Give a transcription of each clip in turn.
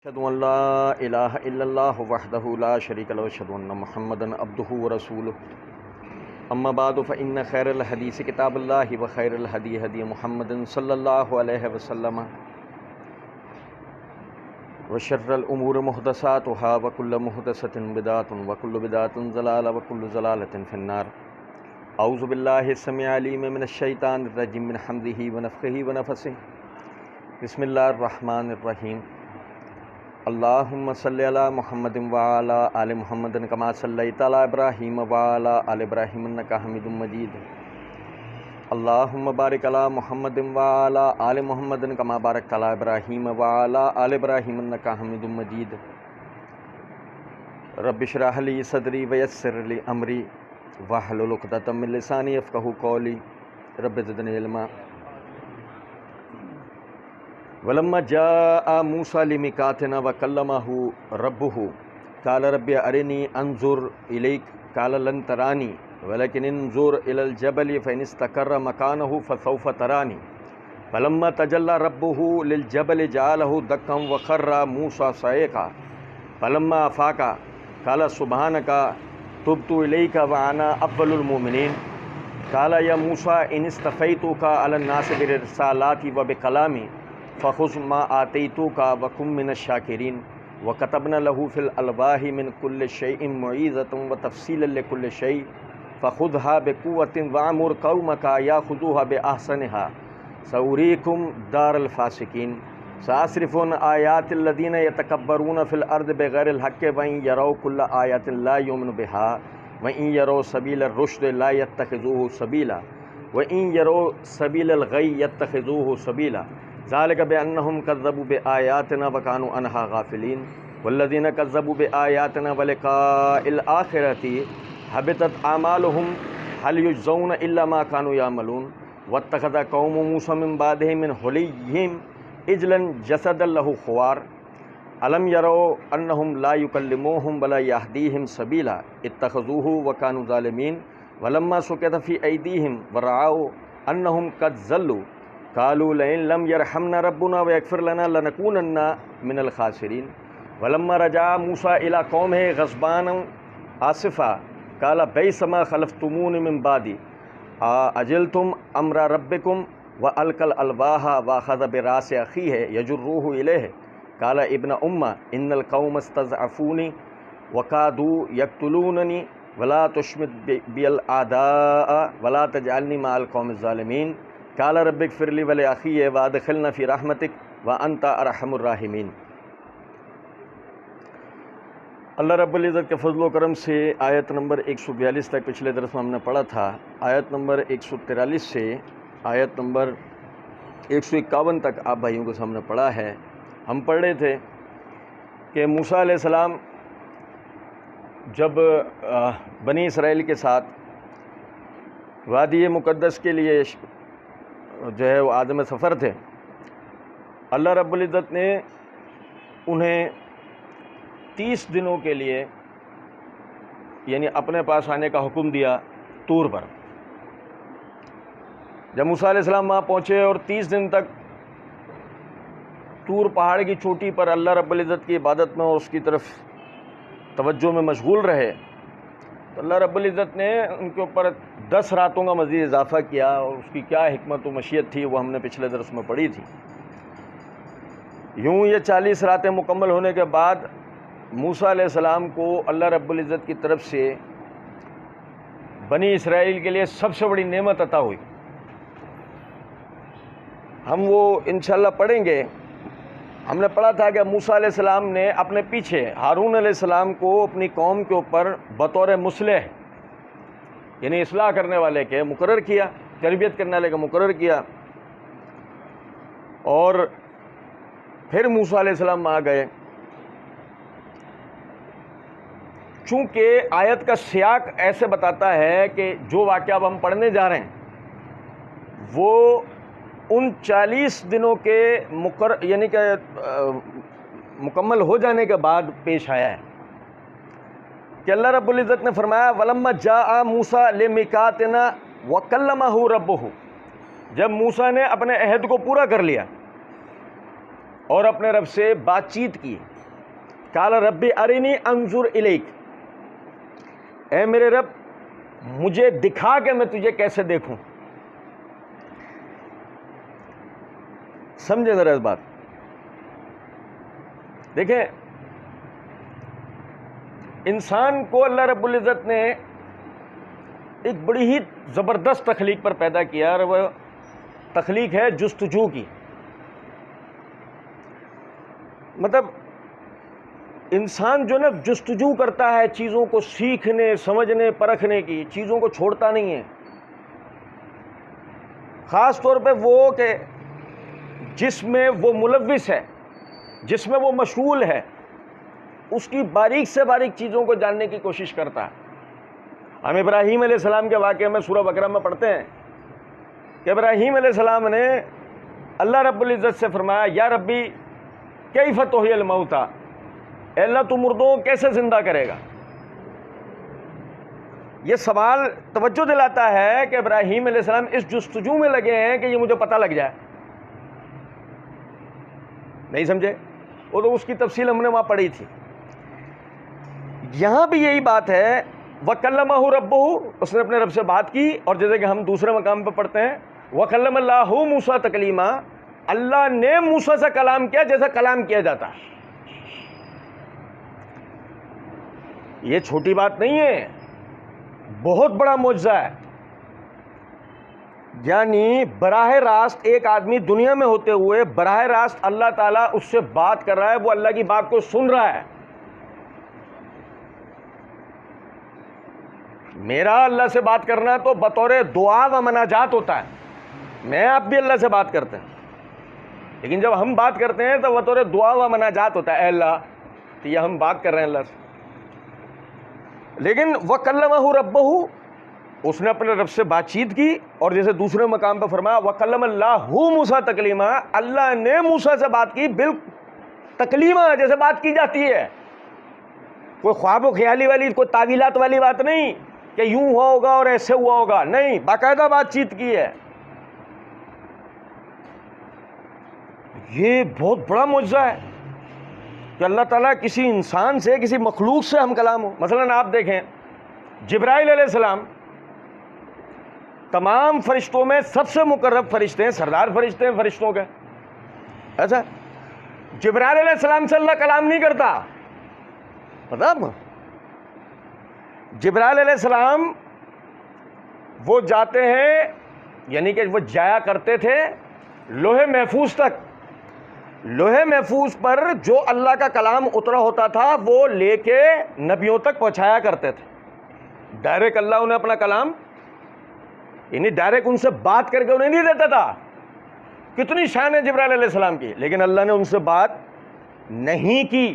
अशहदु अल्ला इलाहा इल्लल्लाहु वहदहु ला शरीका लहु व अशहदु अन्न मुहम्मदन अब्दुहु व रसूलुहु अम्मा बादु फ़इन्न खैरल हदीस किताबुल्लाहि व खैरल हदी हदी मुहम्मदिन सल्लल्लाहु अलैहि वसल्लम व शर्रल उमूरि मुहदसातुहा व कुल्लु मुहदसतिन बिदअतुन व कुल्लु बिदअतिन ज़लाला व कुल्लु ज़लालतिन फ़िन्नार। औज़ु बिल्लाहि स्समीइल अलीम मिनश शैतानिर रजीम मिन हम्ज़िहि व नफ़्ख़िहि व नफ़सिहि। बिस्मिल्लाहिर रहमानिर रहीम। अल्लाहुम्मा सल्लि अला मुहम्मदिन व अला आलि मुहम्मदिन कमा सल्लैता अला इब्राहीम व अला आलि इब्राहीम इन्नका हमीदुम मजीद। अल्लाहुम्मा बारिक अला मुहम्मदिन व अला आलि मुहम्मदिन कमा बारकता अला इब्राहीम व अला आलि इब्राहीम इन्नका हमीदुम मजीद। रब्बि इश्रह ली सदरी व यस्सिर ली अमरी वहलुल उक़दतम मिन लिसानी यफ़क़हू क़ौली। रब्बि ज़िदनी इल्मा। वलम्मा जाअ मूसा लिमीक़ातिना व कल्लमहु रब्बुहु क़ाल रब्बि अरिनी अंज़ुर इलैक क़ाल लन तरानी वलकिन इंज़ुर इलल जबलि फ़इन इस्तक़र्र मकानहु फ़सौफ़ तरानी फलम्मा तजल्ला रब्बुहु लिल जबलि जअलहु दक्कन व ख़र्र मूसा सईक़ा फलम्मा अफ़ाक़ा क़ाल सुब्हानका तुब्तु इलैका व अना अव्वलुल मुमिनीन क़ाल या मूसा इन इस्तफ़ैतुका अलन नासि बिरिसालाति व बिकलामी फ़ख़ुज़ मा आतैतुका व कुन मिनश शाकिरीन व कतबना लहू फ़िल अलवाहि मिन कुल्लि शैइन मौइज़तन व तफ़सीलन लिकुल्लि शै फ़ख़ुज़हा बिक़ुव्वतिन वअमुर क़ौमका याख़ुज़ूहा बिअहसनिहा सउरीकुम दारल फ़ासिकीन। सअस्रिफ़ु अन आयातिल लज़ीना यतकब्बरूना फ़िल अर्ज़ि बिग़ैरिल हक़्क़ि व इन यरौ कुल्ल आयतिन ला युमिनु बिहा व इन यरौ सबीलर रुश्द ला यत्तख़िज़ूहु सबीला व इन यरौ सबीलल गय्य यत्तख़िज़ूहु सबीला ज़ालिका बिअन्नहुम कज़्ज़बू बिआयातिना व कानू अन्हा गाफ़िलीन वल्लज़ीना कज़्ज़बू बिआयातिना व लिक़ाइल आख़िरति हबितत आमालुहुम हल युजज़ौना इल्ला मा कानू यामलून वत्तख़ज़ क़ौमु मूसा मिन बादिही मिन हुलिय्यिहिम इजलन जसदन लहू ख़ुवार अलम यरौ अन्नहुम ला युकल्लिमुहुम वला यहदीहिम सबीला इत्तख़ज़ूहु व कानू ज़ालिमीन वलम्मा सुक़ित फ़ी अयदीहिम व रअऊ अन्नहुम क़द ज़ल्लू क़ालू लइन लम यरहमना रब्बुना व यग़फ़िर लना लनकूनन्ना मिनल ख़ासिरीन। वलम्मा रजअ मूसा इला क़ौमिही ग़ज़बान आसिफ़ा क़ाल बि'सा मा ख़लफ़्तुमूनी मिन बादी अअजिलतुम अम्रा रब्बिकुम व अलक़ल अलवाहा व अख़ज़ बिरासि अख़ीहि यजुर्रुहु इलैहि क़ाल इब्न उम्मा इन्नल क़ौम इस्तज़अफ़ूनी व कादू यक़्तुलूननी वला तुशमित बियल आदाअ वला तजअलनी मअल क़ौमिज़ ज़ालिमीन क़ाल रब्बि इग़फ़िर ली व लि अख़ी व अदख़िलना फ़ी रहमतिक व अंत अरहमुर राहिमीन। अल्लाह रब्बुल इज़्ज़त के फ़ज़ल व करम से आयत नंबर 142 तक पिछले दरस में हमने पढ़ा था। आयत नंबर 143 से आयत नंबर 151 तक आप भाइयों के सामने पढ़ा है। हम पढ़ रहे थे कि मूसा अलैहिस्सलाम जब बनी इसराइल के साथ वादी मुक़द्दस के लिए जो है वो आदम सफ़र थे, अल्लाह रब्बुल इज़्ज़त ने उन्हें 30 दिनों के लिए यानी अपने पास आने का हुक्म दिया तूर पर। जब मूसा अलैहिस्सलाम वहाँ पहुँचे और 30 दिन तक तूर पहाड़ की चोटी पर अल्लाह रब्बुल इज़्ज़त की इबादत में और उसकी तरफ तवज्जो में मशगूल रहे, तो अल्लाह रब्बुल इज़्ज़त ने उनके ऊपर 10 रातों का मज़ीद इजाफ़ा किया और उसकी क्या हिकमत व मशीयत थी वो हमने पिछले दरस में पढ़ी थी। यूँ ये 40 रातें मुकम्मल होने के बाद मूसा अलैहिस्सलाम को अल्लाह रब्बुल इज़्ज़त की तरफ से बनी इसराइल के लिए सबसे बड़ी नेमत अता हुई। हम वो इंशाअल्लाह पढ़ेंगे। हमने पढ़ा था कि मूसा अलैहिस्सलाम ने अपने पीछे हारून अलैहिस्सलाम को अपनी कौम के ऊपर बतौर मुस्लिह यानी इस्लाह करने वाले के मुकर्रर किया, तरबियत करने वाले का मुकर्रर किया। और फिर मूसा अलैहिस्सलाम आ गए। चूँकि आयत का सियाक ऐसे बताता है कि जो वाक़या अब हम पढ़ने जा रहे हैं वो उन 40 दिनों के यानी कि मुकम्मल हो जाने के बाद पेश आया है कि अल्लाह रब्बुल इज़्ज़त ने फरमाया वलम्मा जाअ मूसा लिमीक़ातिना व कल्लमहु रब्बुहु। जब मूसा ने अपने अहद को पूरा कर लिया और अपने रब से बातचीत की, काल रब्बी अरिनी अंजुर इलैक, ऐ मेरे रब मुझे दिखा के मैं तुझे कैसे देखूं। समझे जरा इस बात। देखें, इंसान को अल्लाह रब्बुल इज़्ज़त ने एक बड़ी ही ज़बरदस्त तख्लीक पर पैदा किया, और वह तख्लीक है जुस्तजू की। मतलब इंसान जो ना जुस्तजू करता है चीज़ों को सीखने, समझने, परखने की, चीज़ों को छोड़ता नहीं है। ख़ास तौर पे वो कि जिसमें वो मुलव्विस है, जिसमें वो मशगूल है, उसकी बारीक से बारीक चीज़ों को जानने की कोशिश करता है। हम इब्राहीम अलैहिस्सलाम के वाक़े में सूरह बकरा में पढ़ते हैं कि इब्राहीम अलैहिस्सलाम ने अल्लाह रब्बुल इज़्ज़त से फरमाया, या रब्बी कैफ़ तुह्यिल मौता, अल्लाह तू मुर्दों को कैसे ज़िंदा करेगा। ये सवाल तवज्जो दिलाता है कि इब्राहीम अलैहिस्सलाम इस जुस्तजू में लगे हैं कि ये मुझे पता लग जाए। नहीं समझे? वो तो उसकी तफसील हमने वहाँ पढ़ी थी। यहाँ भी यही बात है, वकल्लमहु रब्बुहु, उसने अपने रब से बात की। और जैसे कि हम दूसरे मकाम पर पढ़ते हैं, वकल्लमल्लाहु मूसा तकलीमा, अल्लाह ने मूसा से कलाम किया जैसा कलाम किया जाता है। ये छोटी बात नहीं है, बहुत बड़ा मौजज़ा है। यानी बराह रास्त एक आदमी दुनिया में होते हुए बराह रास्त अल्लाह ताला उससे बात कर रहा है, वो अल्लाह की बात को सुन रहा है। मेरा अल्लाह से बात करना तो बतौर दुआ व मनाजात होता है। मैं आप भी अल्लाह से बात करते हैं, लेकिन जब हम बात करते हैं तो बतौर दुआ व मनाजात होता है, अल्लाह, तो यह हम बात कर रहे हैं अल्लाह से। लेकिन वकल्लमहु रब्बुहु, उसने अपने रब से बातचीत की। और जैसे दूसरे मकाम पर फरमाया, वकल्लमल्लाहु मूसा तकलीमा, अल्लाह ने मूसा से बात की बिल तकलीमा, जैसे बात की जाती है। कोई ख्वाब ख्याली वाली, कोई तावीलात वाली बात नहीं कि यूं हुआ होगा और ऐसे हुआ होगा, नहीं, बाकायदा बातचीत की है। ये बहुत बड़ा मौजज़ा है कि अल्लाह ताला किसी इंसान से, किसी मखलूक से हम कलाम हो। मसलन आप देखें, जिब्राइल अलैहिस्सलाम तमाम फरिश्तों में सबसे मुकर्रब फरिश्ते हैं, सरदार फरिश्ते हैं फरिश्तों के। ऐसा जिब्राइल अलैहिस्सलाम से अल्लाह कलाम नहीं करता, पता आपको? जिब्राइल अलैहिस्सलाम वो जाते हैं, यानी कि वो जाया करते थे लोहे महफूज तक। लोहे महफूज पर जो अल्लाह का कलाम उतरा होता था वो लेके नबियों तक पहुंचाया करते थे। डायरेक्ट अल्लाह उन्हें अपना कलाम, यानी डायरेक्ट उनसे बात करके उन्हें नहीं देता था। कितनी शान है जिब्राइल अलैहिस्सलाम की, लेकिन अल्लाह ने उनसे बात नहीं की।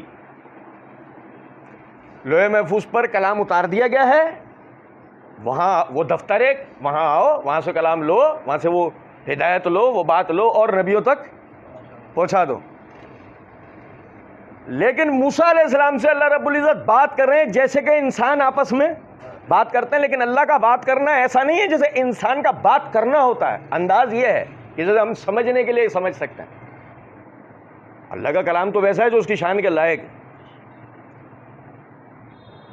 लोहे महफूज पर कलाम उतार दिया गया है, वहाँ वो दफ्तर एक, वहाँ आओ, वहाँ से कलाम लो, वहाँ से वो हिदायत लो, वो बात लो और नबियों तक पहुँचा दो। लेकिन मूसा अलैहिस्सलाम से अल्लाह रब्बुल इज़्ज़त बात कर रहे हैं जैसे कि इंसान आपस में बात करते हैं। लेकिन अल्लाह का बात करना ऐसा नहीं है जैसे इंसान का बात करना होता है। अंदाज ये है कि जैसे हम समझने के लिए समझ सकते हैं। अल्लाह का कलाम तो वैसा है जो उसकी शान के लायक है।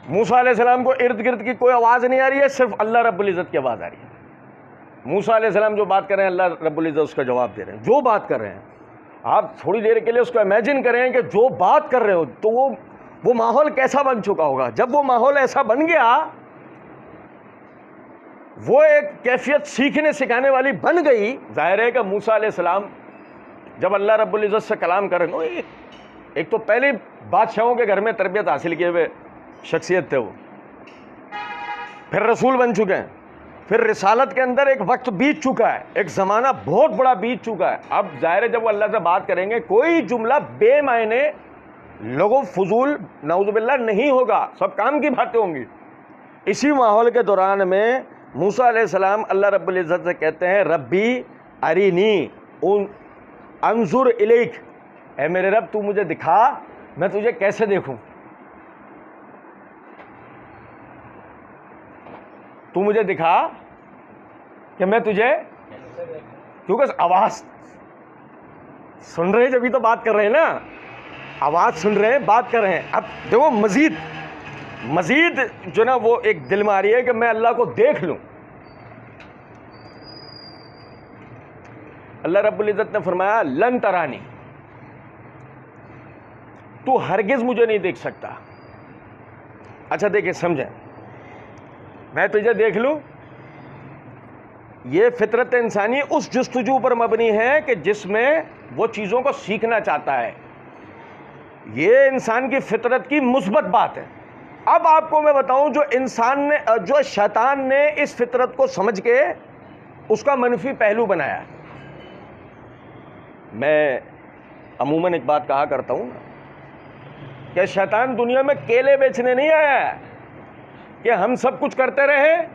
मूसा अलैहिस्सलाम को इर्द गिर्द की कोई आवाज़ नहीं आ रही है, सिर्फ अल्लाह रब्बुल इज़्ज़त की आवाज़ आ रही है। मूसा अलैहिस्सलाम जो बात कर रहे हैं, अल्लाह रब्बुल इज़्ज़त उसका जवाब दे रहे हैं। जो बात कर रहे हैं, आप थोड़ी देर के लिए उसको इमेजिन करें कि जो बात कर रहे हो तो वो माहौल कैसा बन चुका होगा। जब वो माहौल ऐसा बन गया, वो एक कैफियत सीखने सिखाने वाली बन गई। जाहिर है कि मूसा अलैहिस्सलाम जब अल्लाह रब्बुल इज़्ज़त से कलाम कर रहे हैं, एक तो पहले बादशाहों के घर में तरबियत हासिल किए हुए शख्सियत थे वो, फिर रसूल बन चुके हैं, फिर रिसालत के अंदर एक वक्त बीत चुका है, एक ज़माना बहुत बड़ा बीत चुका है। अब ज़ाहिर है जब वो अल्लाह से बात करेंगे, कोई जुमला बेमायने लोगों फजूल नाउज़ुबिल्लाह नहीं होगा, सब काम की बातें होंगी। इसी माहौल के दौरान में मूसा अलैहिस्सलाम अल्लाह रब्बुल इज़्ज़त से कहते हैं, रब्बी अरिनी अंजुर इलैक, ऐ मेरे रब तू मुझे दिखा, मैं तुझे कैसे देखूं, तू मुझे दिखा कि मैं तुझे, क्योंकि आवाज़ सुन रहे जब भी तो बात कर रहे हैं ना, आवाज़ सुन रहे हैं, बात कर रहे हैं। अब देखो मज़ीद जो ना वो एक दिल में आ रही है कि मैं अल्लाह को देख लूँ। अल्लाह रब्बुल इज़्ज़त ने फरमाया लन तरानी, तू हरगिज़ मुझे नहीं देख सकता। अच्छा देखिए, समझें, मैं तुझे देख लूँ, ये फितरत इंसानी उस जुस्तजू पर मबनी है कि जिसमें वो चीज़ों को सीखना चाहता है। ये इंसान की फितरत की मुस्बत बात है। अब आपको मैं बताऊं, जो शैतान ने इस फितरत को समझ के उसका मनफी पहलू बनाया। मैं अमूमन एक बात कहा करता हूं कि शैतान दुनिया में केले बेचने नहीं आया है कि हम सब कुछ करते रहें,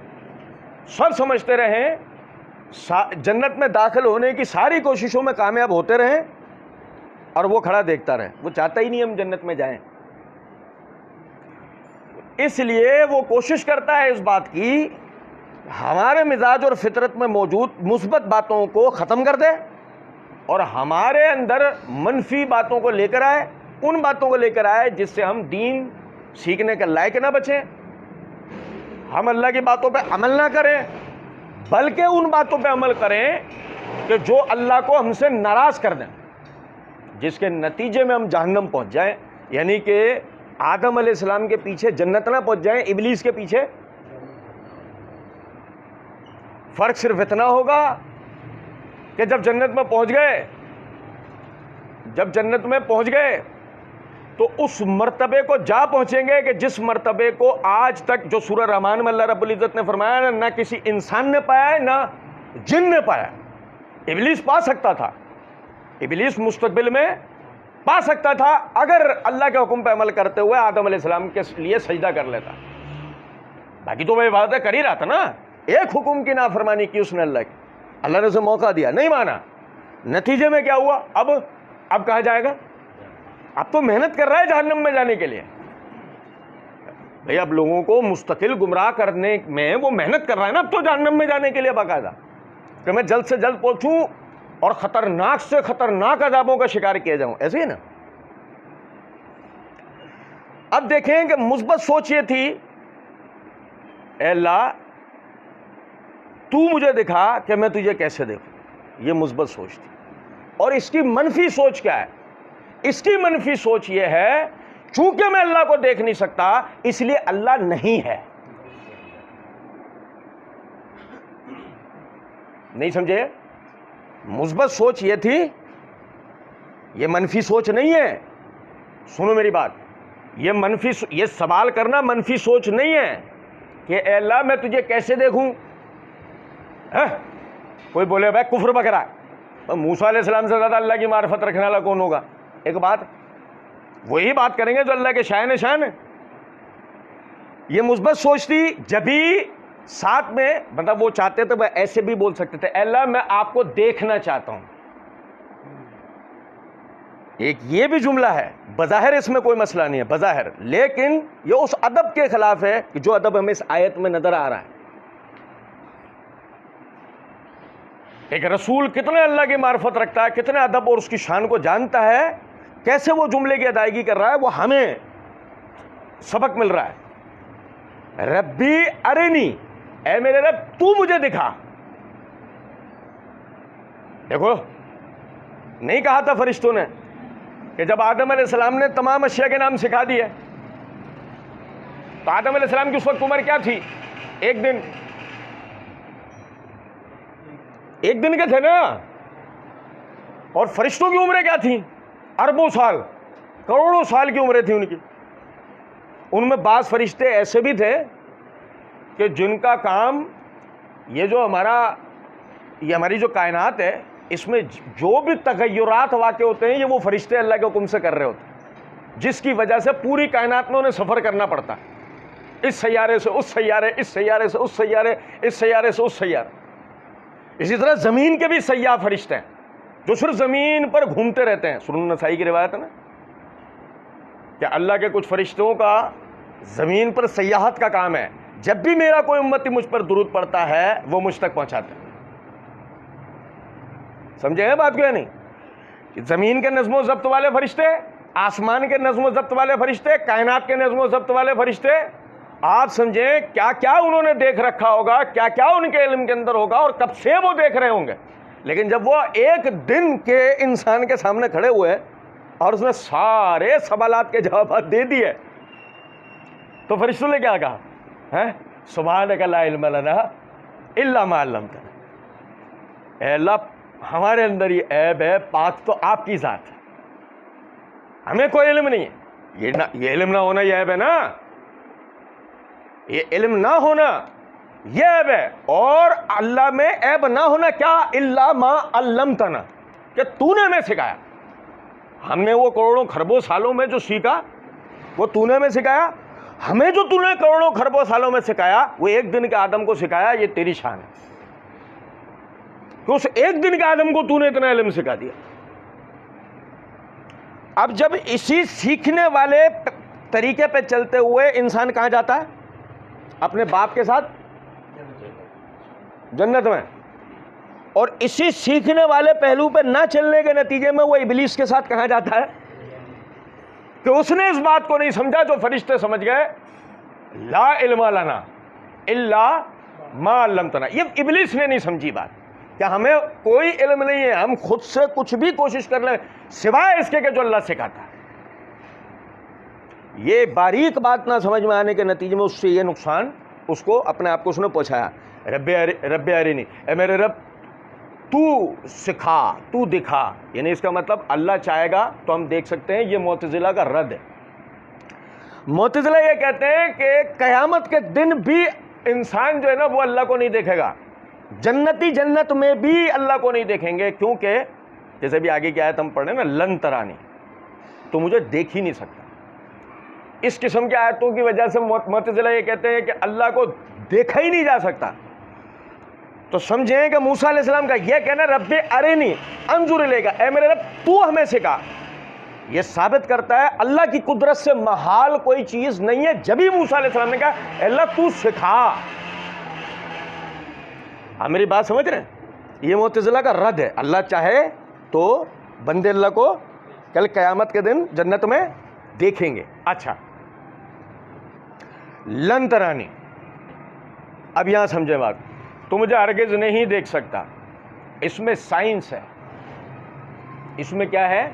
सब समझते रहें, जन्नत में दाखिल होने की सारी कोशिशों में कामयाब होते रहें और वो खड़ा देखता रहे। वो चाहता ही नहीं हम जन्नत में जाएं, इसलिए वो कोशिश करता है इस बात की हमारे मिजाज और फितरत में मौजूद मुस्बत बातों को ख़त्म कर दे और हमारे अंदर मनफी बातों को लेकर आए, उन बातों को लेकर आए जिससे हम दीन सीखने के लायक ना बचें, हम अल्लाह की बातों पे अमल ना करें, बल्कि उन बातों पे अमल करें कि जो अल्लाह को हमसे नाराज़ कर दें, जिसके नतीजे में हम जहन्नम पहुंच जाएं। यानी कि आदम अलैहिस्सलाम के पीछे जन्नत ना पहुंच जाएं, इब्लीस के पीछे। फ़र्क सिर्फ इतना होगा कि जब जन्नत में पहुंच गए तो उस मर्तबे को जा पहुंचेंगे कि जिस मर्तबे को आज तक, जो सूरह रहमान में अल्लाह रब्बुल इज़्ज़त ने फरमाया, ना किसी इंसान ने पाया है ना जिन ने पाया। इब्लीस पा सकता था, इब्लीस मुस्तकबिल में पा सकता था अगर अल्लाह के हुक्म पे अमल करते हुए आदम अलैहिस्सलाम के लिए सजदा कर लेता। बाकी तो वह इबादत कर ही रहा था ना। एक हुक्म की नाफरमानी की उसने अल्लाह ने उसे मौका दिया, नहीं माना, नतीजे में क्या हुआ? अब कहा जाएगा अब तो मेहनत कर रहा है जहन्नम में जाने के लिए। भाई अब लोगों को मुस्तकिल गुमराह करने में वो मेहनत कर रहा है ना, अब तो जहन्नम में जाने के लिए बाकायदा, कि मैं जल्द से जल्द पहुंचूं और खतरनाक से खतरनाक अजाबों का शिकार किया जाऊं, ऐसे ही ना। अब देखें कि मुस्बत सोच ये थी, ऐ अल्लाह तू मुझे दिखा कि मैं तुझे कैसे देखूं। ये मुस्बत सोच थी। और इसकी मनफी सोच क्या है? इसकी मनफी सोच ये है, चूंकि मैं अल्लाह को देख नहीं सकता इसलिए अल्लाह नहीं है। नहीं समझे? मुस्बत सोच ये थी, ये मनफी सोच नहीं है। सुनो मेरी बात, ये सवाल करना मनफी सोच नहीं है कि ऐ अल्लाह मैं तुझे कैसे देखूं। कोई बोले भाई कुफ्र बकरा, मूसा अलैहिस्सलाम से ज़्यादा अल्लाह की मार्फत रखने वाला कौन होगा? एक बात, वही बात करेंगे जो अल्लाह के शान शान है। ये मुस्बत सोच थी। जब भी साथ में मतलब वो चाहते थे, वह ऐसे भी बोल सकते थे, अल्लाह मैं आपको देखना चाहता हूं। एक ये भी जुमला है, बज़ाहिर इसमें कोई मसला नहीं है बज़ाहिर, लेकिन ये उस अदब के खिलाफ है कि जो अदब हमें इस आयत में नजर आ रहा है। एक रसूल कितने अल्लाह की मार्फत रखता है, कितने अदब और उसकी शान को जानता है, कैसे वो जुमले की अदायगी कर रहा है, वो हमें सबक मिल रहा है। रब्बी अरिनी, ऐ मेरे रब तू मुझे दिखा। देखो, नहीं कहा था फरिश्तों ने कि जब आदम अलैहिस्सलाम ने तमाम अशिया के नाम सिखा दिए, तो आदम अलैहिस्सलाम की उस वक्त उम्र क्या थी? एक दिन के थे ना। और फरिश्तों की उम्रें क्या थी? अरबों साल, करोड़ों साल की उम्रें थी उनकी। उनमें बाज़ फरिश्ते ऐसे भी थे कि जिनका काम ये हमारी जो कायनात है, इसमें जो भी तगय्युरात वाक़े होते हैं, ये वो फरिश्ते अल्लाह के हुक्म से कर रहे होते हैं, जिसकी वजह से पूरी कायनात में उन्हें सफ़र करना पड़ता है। इस सैयारे से उस सैयारे, इस सैयारे से उस सैयारे, इस सैयारे से उस सैयारे। इसी तरह ज़मीन के भी सयाह फरिश्ते हैं जो सिर्फ ज़मीन पर घूमते रहते हैं। सुनन नसाई की रिवायत है ना कि अल्लाह के कुछ फरिश्तों का ज़मीन पर सयाहत का काम है। जब भी मेरा कोई उम्मती मुझ पर दुरूद पड़ता है, वो मुझ तक पहुंचाते हैं। समझे हैं बात को या नहीं? कि ज़मीन के नज़्मो ज़ब्त वाले फरिश्ते आसमान के नज़्म ज़ब्त वाले फरिश्ते, कायनात के नज़्म ज़ब्त वाले फरिश्ते, आप समझें क्या क्या उन्होंने देख रखा होगा, क्या क्या उनके इल्म के अंदर होगा और कब से वो देख रहे होंगे। लेकिन जब वो एक दिन के इंसान के सामने खड़े हुए और उसने सारे सवालात के जवाब दे दिए, तो फरिश्तों ने क्या कहा है? सुभानक ला इल्म लना इल्ला मा अल्लमतना। ऐ अल्लाह, हमारे अंदर ये ऐब है, पाक तो आपकी ज़ात है, हमें कोई इल्म नहीं है। ये इल्म ना होना ये ऐब है ना, ये इल्म ना होना ये ऐब है। और अल्लाह में ऐब ना होना क्या? इल्ला मा अल्लमतना, कि तूने हमें सिखाया। हमने वो करोड़ों खरबों सालों में जो सीखा वो तूने हमें सिखाया। हमें जो तूने करोड़ों खरबों सालों में सिखाया वो एक दिन के आदम को सिखाया, ये तेरी शान है कि उस एक दिन के आदम को तूने इतना इल्म सिखा दिया। अब जब इसी सीखने वाले तरीके पे चलते हुए इंसान कहां जाता है? अपने बाप के साथ जन्नत में। और इसी सीखने वाले पहलू पे ना चलने के नतीजे में वो इब्लीस के साथ कहां जाता है? कि उसने इस बात को नहीं समझा जो फरिश्ते समझ गए, ला इल्मा लना इल्ला मा अल्लमतना। ये इब्लीस ने नहीं समझी बात कि हमें कोई इल्म नहीं है, हम खुद से कुछ भी कोशिश कर लें सिवाय इसके कि जो अल्लाह सिखाता है। ये बारीक बात ना समझ में आने के नतीजे में उससे ये नुकसान उसको अपने आप को उसने पहुंचाया। रब्बे अरिनी, ए मेरे रब तू सिखा, तू दिखा। यानी इसका मतलब अल्लाह चाहेगा तो हम देख सकते हैं। ये मुअतज़िला का रद्द है। मुअतज़िला ये कहते हैं कि क़यामत के दिन भी इंसान जो है ना वो अल्लाह को नहीं देखेगा, जन्नती जन्नत में भी अल्लाह को नहीं देखेंगे, क्योंकि जैसे भी आगे की आयत हम पढ़े ना, लन तरानी, तो मुझे देख ही नहीं सकता। इस किस्म की आयतों की वजह से मुअतज़िला ये कहते हैं कि अल्लाह को देखा ही नहीं जा सकता। तो समझें कि मूसा अलैहिस्सलाम का यह कहना रब्बे अरिनी अंजुर इलैका, ऐ मेरे रब तू हमें सिखा, यह साबित करता है अल्लाह की कुदरत से महाल कोई चीज नहीं है। जब भी मूसा अलैहिस्सलाम ने कहा अल्लाह तू सिखा। आप मेरी बात समझ रहे हैं? यह मुअतज़िला का रद्द है। अल्लाह चाहे तो बंदे अल्लाह को कल क़यामत के दिन जन्नत में देखेंगे। अच्छा, लन तरानी, अब यहां समझे बात, तो मुझे हरगिज़ नहीं देख सकता। इसमें साइंस है। इसमें क्या है?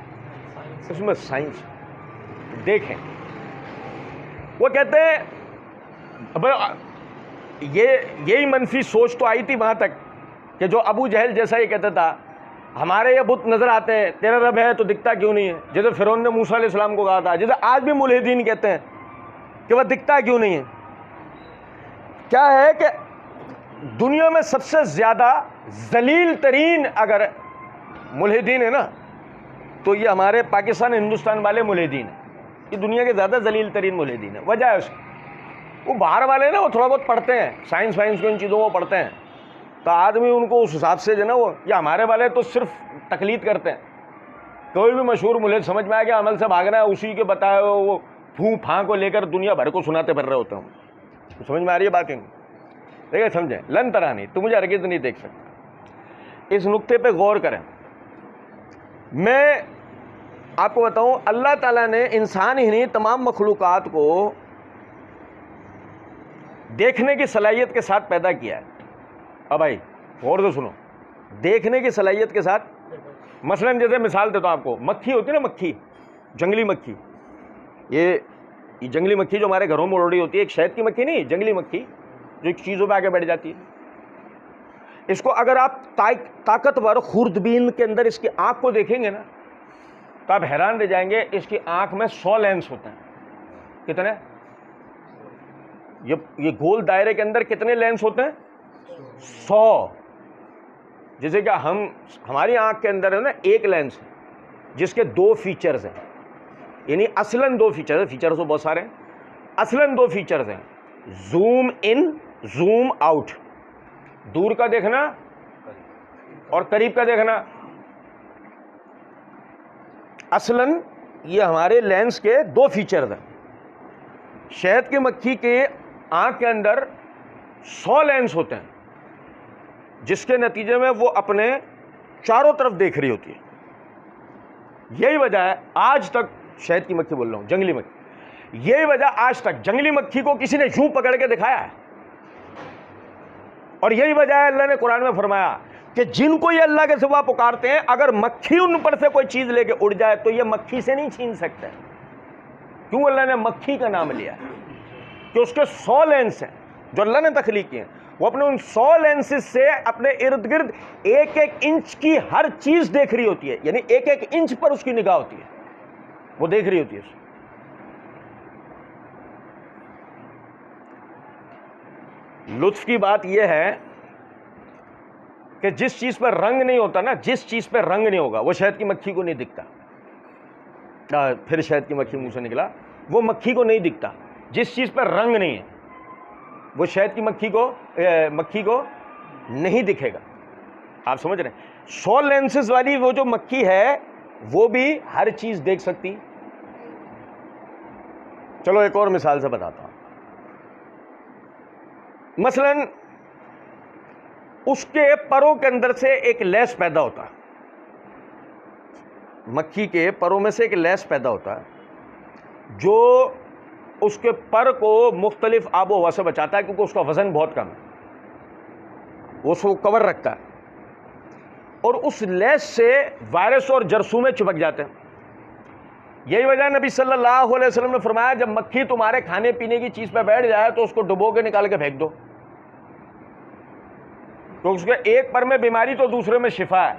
इसमें साइंस। देखें, वो कहते हैं यही मनफी सोच तो आई थी वहां तक कि जो अबू जहल जैसा ही कहता था हमारे ये बुत नजर आते हैं, तेरा रब है तो दिखता क्यों नहीं है? जैसे फिरौन ने मूसा अलैहिस्सलाम को कहा था, जैसे आज भी मुल्हिदीन कहते हैं कि वह दिखता क्यों नहीं है। क्या है कि दुनिया में सबसे ज़्यादा जलील तरीन अगर मुल्हिदीन है ना, तो ये हमारे पाकिस्तान हिंदुस्तान वाले मुल्हिदीन हैं। ये दुनिया के ज़्यादा जलील तरीन मुल्हिदीन है। वजह है उसकी, वो बाहर वाले ना वो थोड़ा बहुत पढ़ते हैं, साइंस वाइंस को, इन चीज़ों को पढ़ते हैं, तो आदमी उनको उस हिसाब से जो ना वो, या हमारे वाले तो सिर्फ तकलीद करते हैं। कोई भी मशहूर मुल्हिद समझ में आ गया, अमल से भागना है, उसी के बताए वो फूँ फाँ को लेकर दुनिया भर को सुनाते फिर रहे होते हैं। तो समझ में आ रही है बात? देखिए समझें, लन तरानी, तो मुझे हरगिज़ नहीं देख सकता। इस नुक्ते पे गौर करें। मैं आपको बताऊं, अल्लाह ताला ने इंसान ही नहीं तमाम मखलूकात को देखने की सलाहियत के साथ पैदा किया है। अब भाई गौर से सुनो, देखने की सलाहियत के साथ। मसलन जैसे मिसाल देता हूं आपको, मक्खी होती है ना, मक्खी, जंगली मक्खी, ये जंगली मक्खी जो हमारे घरों में उड़ रही होती है, एक शहद की मक्खी नहीं, जंगली मक्खी जो चीज़ों पे आके बैठ जाती है। इसको अगर आप ताकतवर खुर्दबीन के अंदर इसकी आंख को देखेंगे ना, तो आप हैरान रह जाएंगे। इसकी आंख में 100 लेंस होते हैं। कितने? ये गोल दायरे के अंदर कितने लेंस होते हैं? 100। जैसे कि हमारी आंख के अंदर है ना एक लेंस है जिसके 2 फीचर्स हैं, यानी असलन 2 फीचर्स हैं। फीचर्स तो बहुत सारे हैं, असलन 2 फीचर्स हैं, जूम इन जूम आउट, दूर का देखना और करीब का देखना। असलन ये हमारे लेंस के 2 फीचर्स हैं। शहद की मक्खी के आंख के अंदर 100 लेंस होते हैं, जिसके नतीजे में वो अपने चारों तरफ देख रही होती है। यही वजह है आज तक शहद की मक्खी बोल रहा हूँ, जंगली मक्खी। यही वजह आज तक जंगली मक्खी को किसी ने यूं पकड़ के दिखाया है, और यही वजह है अल्लाह ने कुरान में फरमाया कि जिनको ये अल्लाह के सिवा पुकारते हैं, अगर मक्खी उन पर से कोई चीज लेके उड़ जाए तो ये मक्खी से नहीं छीन सकते। क्यों अल्लाह ने मक्खी का नाम लिया? कि उसके 100 लेंस हैं जो अल्लाह ने तख्लीक किए हैं, वो अपने उन 100 लेंसेज से अपने इर्द गिर्द एक एक इंच की हर चीज देख रही होती है, यानी एक एक इंच पर उसकी निगाह होती है, वो देख रही होती है। लुत्फ की बात यह है कि जिस चीज पर रंग नहीं होता ना, जिस चीज पर रंग नहीं होगा वो शहद की मक्खी को नहीं दिखता। फिर शहद की मक्खी मुंह से निकला, वो मक्खी को नहीं दिखता। जिस चीज पर रंग नहीं है वो शहद की मक्खी को नहीं दिखेगा। आप समझ रहे हैं? 100 लेंसेज वाली वो जो मक्खी है वो भी हर चीज देख सकती। चलो एक और मिसाल से बताता हूं। मसलन उसके परों के अंदर से एक लेस पैदा होता है, मक्खी के परों में से एक लेस पैदा होता है जो उसके पर को मुख्तलिफ आबो हवा से बचाता है, क्योंकि उसका वजन बहुत कम है, वो उसको कवर रखता है, और उस लेस से वायरस और जरासीम चिपक जाते हैं। यही वजह नबी सल्लल्लाहु अलैहि वसल्लम ने फरमाया, जब मक्खी तुम्हारे खाने पीने की चीज पे बैठ जाए तो उसको डुबो के निकाल के फेंक दो, तो उसके एक पर में बीमारी तो दूसरे में शिफा है।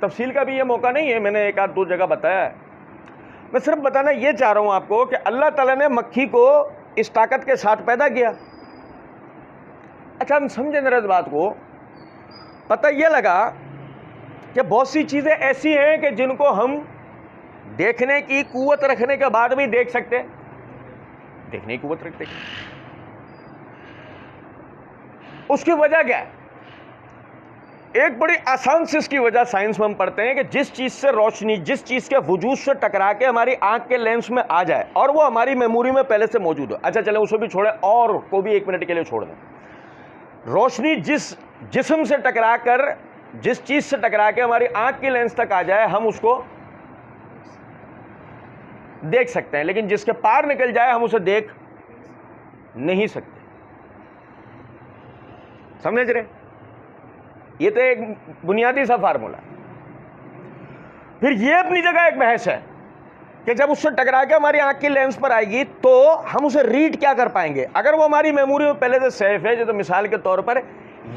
तफसील का भी ये मौका नहीं है, मैंने एक आध दो जगह बताया है। मैं सिर्फ बताना ये चाह रहा हूं आपको कि अल्लाह ताला ने मक्खी को इस ताकत के साथ पैदा किया। अच्छा, हम समझें जरा इस बात को। पता यह लगा कि बहुत सी चीजें ऐसी हैं कि जिनको हम देखने की कुव्वत रखने के बाद भी देख सकते हैं, देखने की कुव्वत रखते हैं। उसकी वजह क्या है? एक बड़ी आसान से इसकी वजह साइंस में हम पढ़ते हैं कि जिस चीज से रोशनी, जिस चीज के वजूद से टकरा के हमारी आंख के लेंस में आ जाए और वो हमारी मेमोरी में पहले से मौजूद हो। अच्छा चले उसे भी छोड़े और को भी 1 मिनट के लिए छोड़ दें। रोशनी जिस जिस्म से टकरा कर, जिस चीज से टकरा के हमारी आंख की लेंस तक आ जाए, हम उसको देख सकते हैं, लेकिन जिसके पार निकल जाए हम उसे देख नहीं सकते। समझ रहे? ये तो एक बुनियादी सा फार्मूला। फिर ये अपनी जगह एक बहस है कि जब उससे टकरा के हमारी आंख की लेंस पर आएगी तो हम उसे रीड क्या कर पाएंगे। अगर वो हमारी मेमोरी में पहले से सेफ है, जैसे मिसाल के तौर पर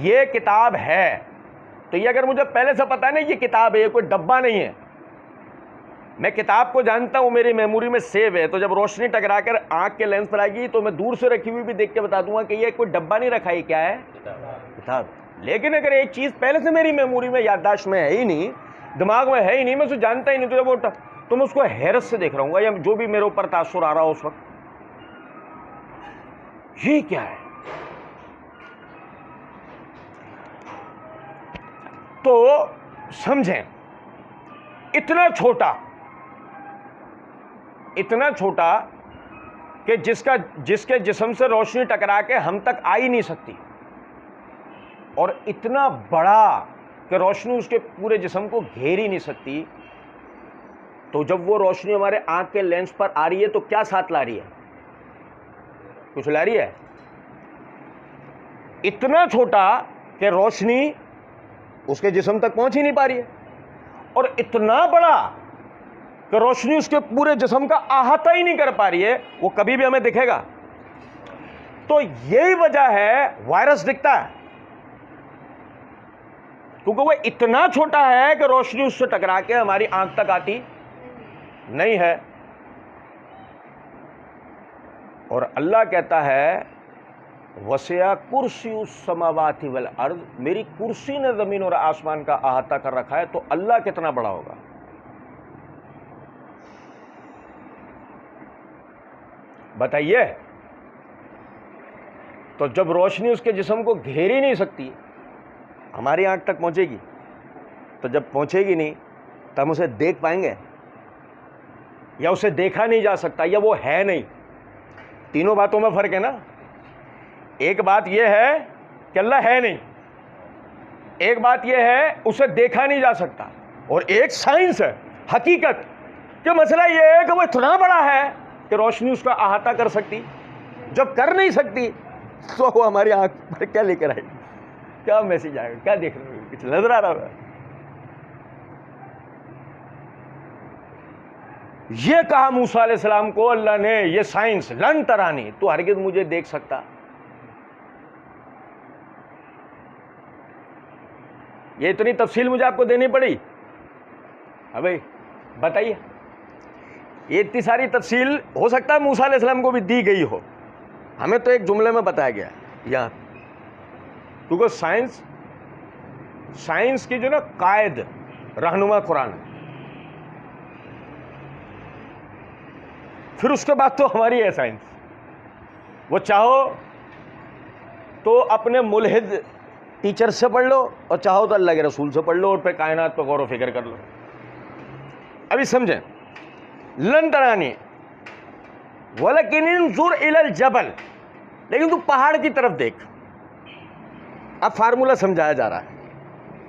ये किताब है, तो ये अगर मुझे पहले से पता है ना ये किताब है, ये कोई डब्बा नहीं है, मैं किताब को जानता हूं, मेरी मेमोरी में सेव है, तो जब रोशनी टकरा कर आंख के लेंस पर आएगी तो मैं दूर से रखी हुई भी देख के बता दूंगा कि ये कोई डब्बा नहीं रखा है, क्या है? किताब। लेकिन अगर एक चीज पहले से मेरी मेमोरी में, याददाश्त में है ही नहीं, दिमाग में है ही नहीं, मैं उसे जानता ही नहीं, तो वो तो मैं उसको हैरत से देख रहा हूँ, या जो भी मेरे ऊपर तासुर आ रहा हो उस वक्त, ये क्या है? तो समझें, इतना छोटा कि जिसके जिस्म से रोशनी टकरा के हम तक आ ही नहीं सकती, और इतना बड़ा कि रोशनी उसके पूरे जिस्म को घेर ही नहीं सकती। तो जब वो रोशनी हमारे आंख के लेंस पर आ रही है तो क्या साथ ला रही है? कुछ ला रही है। इतना छोटा कि रोशनी उसके जिस्म तक पहुंच ही नहीं पा रही है, और इतना बड़ा कि रोशनी उसके पूरे जिस्म का अहाता ही नहीं कर पा रही है, वो कभी भी हमें दिखेगा। तो यही वजह है वायरस दिखता है, क्योंकि वो इतना छोटा है कि रोशनी उससे टकरा के हमारी आंख तक आती नहीं है। और अल्लाह कहता है वसिया कुर्सी उस समावाति वल अर्द, मेरी कुर्सी ने जमीन और आसमान का अहाता कर रखा है, तो अल्लाह कितना बड़ा होगा। बताइए। तो जब रोशनी उसके जिस्म को घेर ही नहीं सकती, हमारी आंख तक पहुंचेगी, तो जब पहुंचेगी नहीं तो हम उसे देख पाएंगे, या उसे देखा नहीं जा सकता, या वो है नहीं। तीनों बातों में फर्क है ना। एक बात यह है कि अल्लाह है नहीं, एक बात यह है उसे देखा नहीं जा सकता, और एक साइंस है हकीकत कि मसला ये है कि वो इतना बड़ा है कि रोशनी उसका अहाता कर सकती, जब कर नहीं सकती तो वो हमारी आंख पर क्या लेकर आएगी, क्या मैसेज आएगा, क्या देख रहे हो, कुछ नजर आ रहा है? ये कहा मूसा अलैहिस्सलाम को अल्लाह ने, ये साइंस, लन तरानी, तू हरगिज़ मुझे देख सकता। ये इतनी तफसील मुझे आपको देनी पड़ी? हाँ भाई बताइए, ये इतनी सारी तफसील हो सकता है मूसा अलैहिस्सलाम को भी दी गई हो, हमें तो एक जुमले में बताया गया यहाँ, क्योंकि साइंस की जो ना कायद रहनुमा कुरान, फिर उसके बाद तो हमारी है साइंस। वो चाहो तो अपने मुल्हिद टीचर से पढ़ लो और चाहो तो अल्लाह के रसूल से पढ़ लो और फिर कायनात पर गौर व फिक्र कर लो। अभी समझें, लन तरानी वलकिन इंजुर इलल जबल, लेकिन तू पहाड़ की तरफ देख। अब फार्मूला समझाया जा रहा है,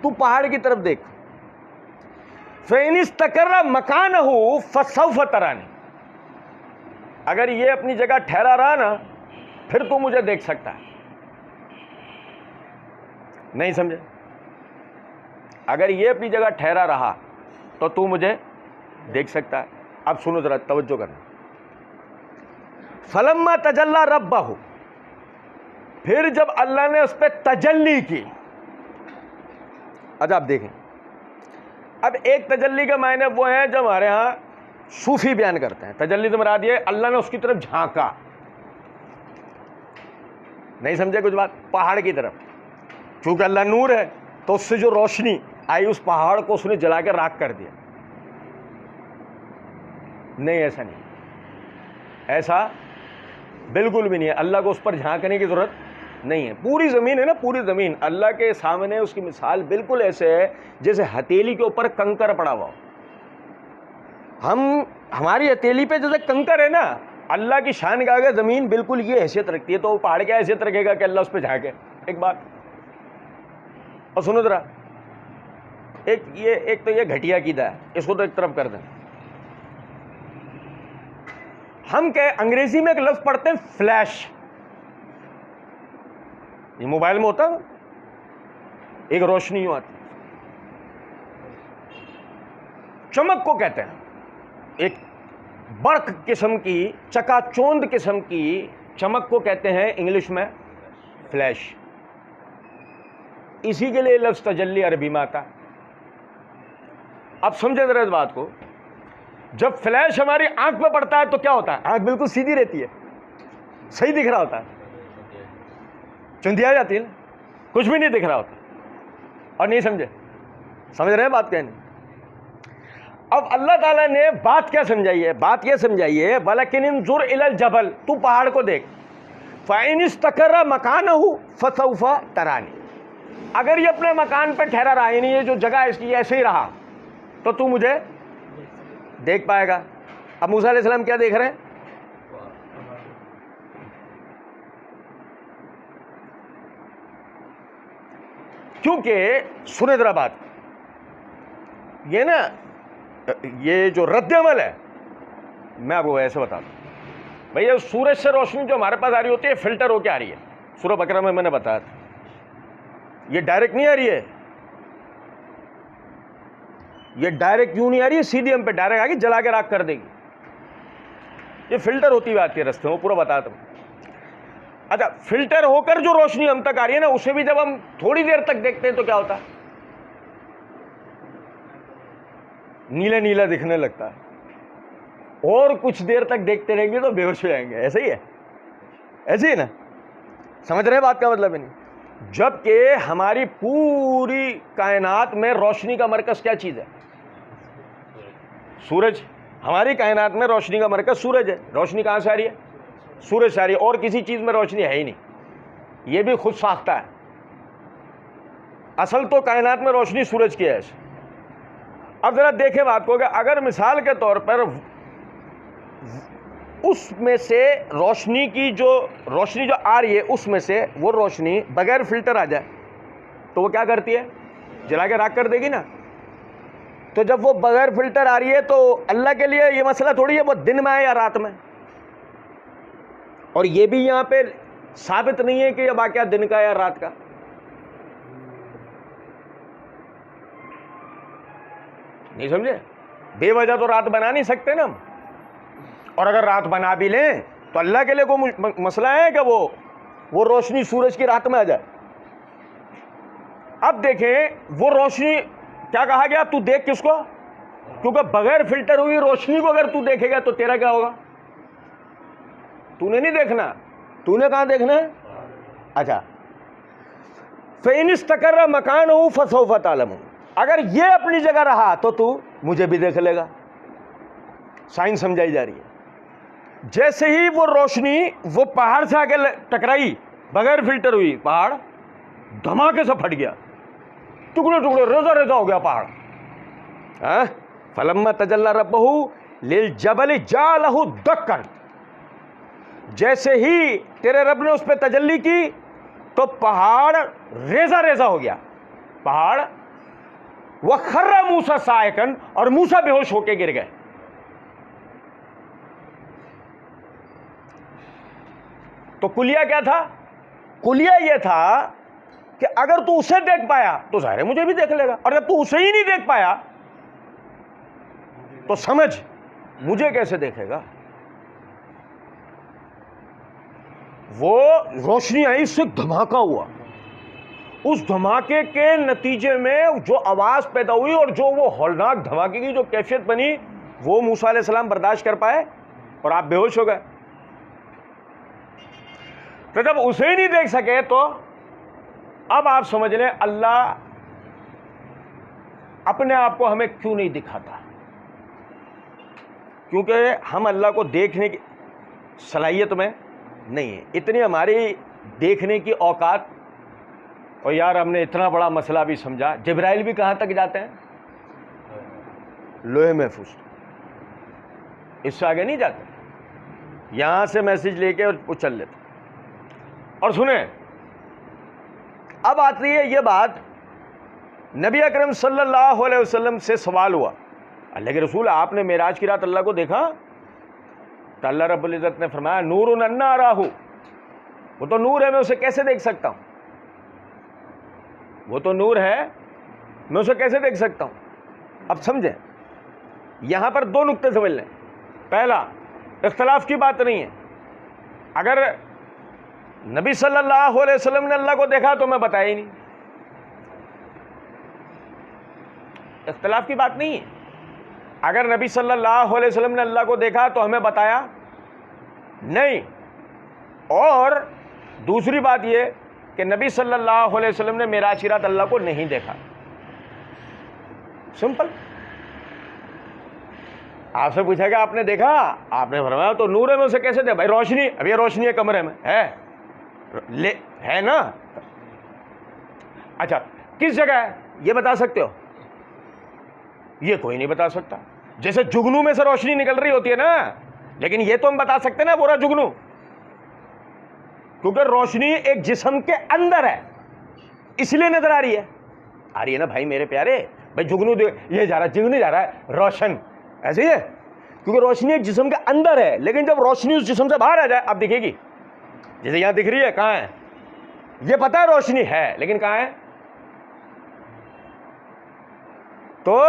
तू पहाड़ की तरफ देख। फ़इन इस्तक़र्रा मकानहु फसौफ़ तरानी, अगर ये अपनी जगह ठहरा रहा ना फिर तू मुझे देख सकता है। नहीं समझे? अगर ये अपनी जगह ठहरा रहा तो तू मुझे देख सकता है। अब सुनो जरा, तवज्जो करना। फलम्मा तजल्ला रब्बहु, फिर जब अल्लाह ने उस पर तजल्ली की। अच्छा आप देखें, अब एक तजल्ली के मायने वो हैं जो हमारे यहाँ सूफी बयान करते हैं। तजल्ली से मुराद ये अल्लाह ने उसकी तरफ झांका। नहीं समझे कुछ बात? पहाड़ की तरफ, क्योंकि अल्लाह नूर है तो उससे जो रोशनी आई उस पहाड़ को उसने जला के राख कर दिया। नहीं, ऐसा नहीं, ऐसा बिल्कुल भी नहीं है। अल्लाह को उस पर झांकने की जरूरत नहीं है। पूरी ज़मीन है ना, पूरी ज़मीन अल्लाह के सामने, उसकी मिसाल बिल्कुल ऐसे है जैसे हथेली के ऊपर कंकर पड़ा हुआ। हमारी हथेली पे जैसे कंकर है ना, अल्लाह की शान का आगे ज़मीन बिल्कुल ये हैसियत रखती है, तो वो पहाड़ क्या हैसियत रखेगा कि अल्लाह उस पर झांके? एक बात और सुनो जरा, एक तो ये घटिया कीदा है, इसको तो एक तरफ कर दें। हम क्या अंग्रेजी में एक लफ्ज पढ़ते हैं फ्लैश, ये मोबाइल में होता है, एक रोशनी आती, चमक को कहते हैं। एक बर्क किस्म की, चकाचौंध किस्म की चमक को कहते हैं इंग्लिश में फ्लैश। इसी के लिए लफ्ज तजल्ली अरबी में आता। अब समझे जरा इस बात को, जब फ्लैश हमारी आंख में पड़ता है तो क्या होता है? आंख बिल्कुल सीधी रहती है, सही दिख रहा होता है, चुंधिया जाती है ना, कुछ भी नहीं दिख रहा होता। और नहीं समझे? समझ रहे हैं बात कहने? अब अल्लाह ताला ने बात क्या समझाई है? बात यह समझाई है, वलकिन इंजुर इलल जबल, तू पहाड़ को देख, फ़इन इस्तक़र्रा मकानहु फसौफ़ तरानी, अगर ये अपने मकान पर ठहरा रहा, यानी ये जो जगह है इसकी ऐसे ही रहा, तो तू मुझे देख पाएगा। अब मूसा अलैहिस्सलाम क्या देख रहे हैं? क्योंकि सुने जरा बात, ये ना, ये जो रद्द-ए-अमल है, मैं आपको ऐसे बता दूं भैया, सूरज से रोशनी जो हमारे पास आ रही होती है फिल्टर होके आ रही है। सूरह बकरा में मैंने बताया था, ये डायरेक्ट नहीं आ रही है, ये डायरेक्ट क्यों नहीं आ रही है? सीधी हम पे डायरेक्ट आके जला के राख कर देगी। ये फिल्टर होती हुई आती है रास्ते में, पूरा बताता हूं। अच्छा, फिल्टर होकर जो रोशनी हम तक आ रही है ना, उसे भी जब हम थोड़ी देर तक देखते हैं तो क्या होता है? नीला नीला दिखने लगता है, और कुछ देर तक देखते रहेंगे तो बेहोश हो जाएंगे। ऐसे ही है, ऐसे ही ना? समझ रहे हैं बात का मतलब? नहीं, जबकि हमारी पूरी कायनात में रोशनी का मरकज क्या चीज़ है? सूरज। हमारी कायनात में रोशनी का मरकज सूरज है। रोशनी कहाँ से आ रही है? सूरज से आ रही है, और किसी चीज़ में रोशनी है ही नहीं, ये भी खुद साख्ता है। असल तो कायनात में रोशनी सूरज की है। अब ज़रा देखें बात को, अगर मिसाल के तौर पर उसमें से रोशनी जो आ रही है, उसमें से वो रोशनी बगैर फिल्टर आ जाए तो वो क्या करती है? जला के राख कर देगी ना। तो जब वो बगैर फिल्टर आ रही है तो अल्लाह के लिए ये मसला थोड़ी है वो दिन में है या रात में। और ये भी यहां पे साबित नहीं है कि यह वाकया दिन का या रात का। नहीं समझे? बेवजह तो रात बना नहीं सकते ना हम। और अगर रात बना भी लें तो अल्लाह के लिए कोई मसला है कि वो रोशनी सूरज की रात में आ जाए। अब देखें वो रोशनी, क्या कहा गया, तू देख किसको? क्योंकि बगैर फिल्टर हुई रोशनी को अगर तू देखेगा तो तेरा क्या होगा? तूने नहीं देखना। तूने कहां देखना है? अच्छा, फ़इनिस्तक़र्र मकानहु फ़सौफ़ तअलमून, अगर ये अपनी जगह रहा तो तू मुझे भी देख लेगा। साइंस समझाई जा रही है। जैसे ही वो रोशनी वो पहाड़ से आके टकराई, बगैर फिल्टर हुई, पहाड़ धमाके से फट गया, टुकड़े टुकड़े रेजा रेजा हो गया पहाड़। हाँ, फलम्मा तजल्ला रब्बहु लिल जबल जालहु दक्कन, जैसे ही तेरे रब ने उस पर तजल्ली की तो पहाड़ रेजा रेजा हो गया। पहाड़ वह खर्रा मूसा सायकन, और मूसा बेहोश होके गिर गए। तो कुलिया क्या था? कुलिया यह था कि अगर तू उसे देख पाया तो जाहिर है मुझे भी देख लेगा, और अगर तू उसे ही नहीं देख पाया तो समझ मुझे कैसे देखेगा। वो रोशनी आई, उससे धमाका हुआ। उस धमाके के नतीजे में जो आवाज पैदा हुई और जो वो हौलनाक धमाके की जो कैफियत बनी, वो मूसा अलैहिस्सलाम बर्दाश्त कर पाए और आप बेहोश हो गए। तो जब उसे ही नहीं देख सके तो अब आप समझ लें अल्लाह अपने आप को हमें क्यों नहीं दिखाता। क्योंकि हम अल्लाह को देखने की सलाहियत में नहीं है, इतनी हमारी देखने की औकात। और यार हमने इतना बड़ा मसला भी समझा, जिब्राइल भी कहां तक जाते हैं? लोहे महफूज, इससे आगे नहीं जाते। यहां से मैसेज लेके और चल लेते। और सुने, अब आती है ये बात, नबी अकरम सल्लल्लाहु अलैहि वसल्लम से सवाल हुआ, अल्लाह के रसूल आपने मेराज की रात अल्लाह को देखा? तो अल्लाह रब्बुल इज़्ज़त ने फरमाया नूरुन अन्ना अराहु, वो तो नूर है, मैं उसे कैसे देख सकता हूं? वो तो नूर है, मैं उसे कैसे देख सकता हूं? अब समझें, यहां पर दो नुक्ते समझ लें। पहला, इख्तिलाफ की बात नहीं है। अगर नबी सल्लल्लाहु अलैहि वसल्लम ने अल्लाह को देखा तो मैं बताया ही नहीं, इख्तिलाफ की बात नहीं है। अगर नबी सल्लल्लाहु अलैहि वसल्लम ने अल्लाह को देखा तो हमें बताया नहीं। और दूसरी बात यह कि नबी सल्लल्लाहु अलैहि वसल्लम ने मेराज की रात अल्लाह को नहीं देखा। सिंपल। आपसे पूछा कि आपने देखा? आपने फरमाया तो नूर है, मैं उसे कैसे दे? भाई रोशनी, अब ये रोशनी है कमरे में, है ना? अच्छा, किस जगह है ये बता सकते हो? ये कोई नहीं बता सकता। जैसे जुगनू में से रोशनी निकल रही होती है ना, लेकिन ये तो हम बता सकते ना पूरा जुगनू, क्योंकि रोशनी एक जिस्म के अंदर है इसलिए नजर आ रही है ना भाई मेरे प्यारे। भाई जुगनू ये जा रहा है, जुगनू जा रहा है, रोशन ऐसे ही है, क्योंकि रोशनी एक जिस्म के अंदर है, लेकिन जब रोशनी उस जिस्म से बाहर आ जाए अब दिखेगी। जैसे यहां दिख रही है, कहां है? ये पता है रोशनी है, लेकिन कहां है? तो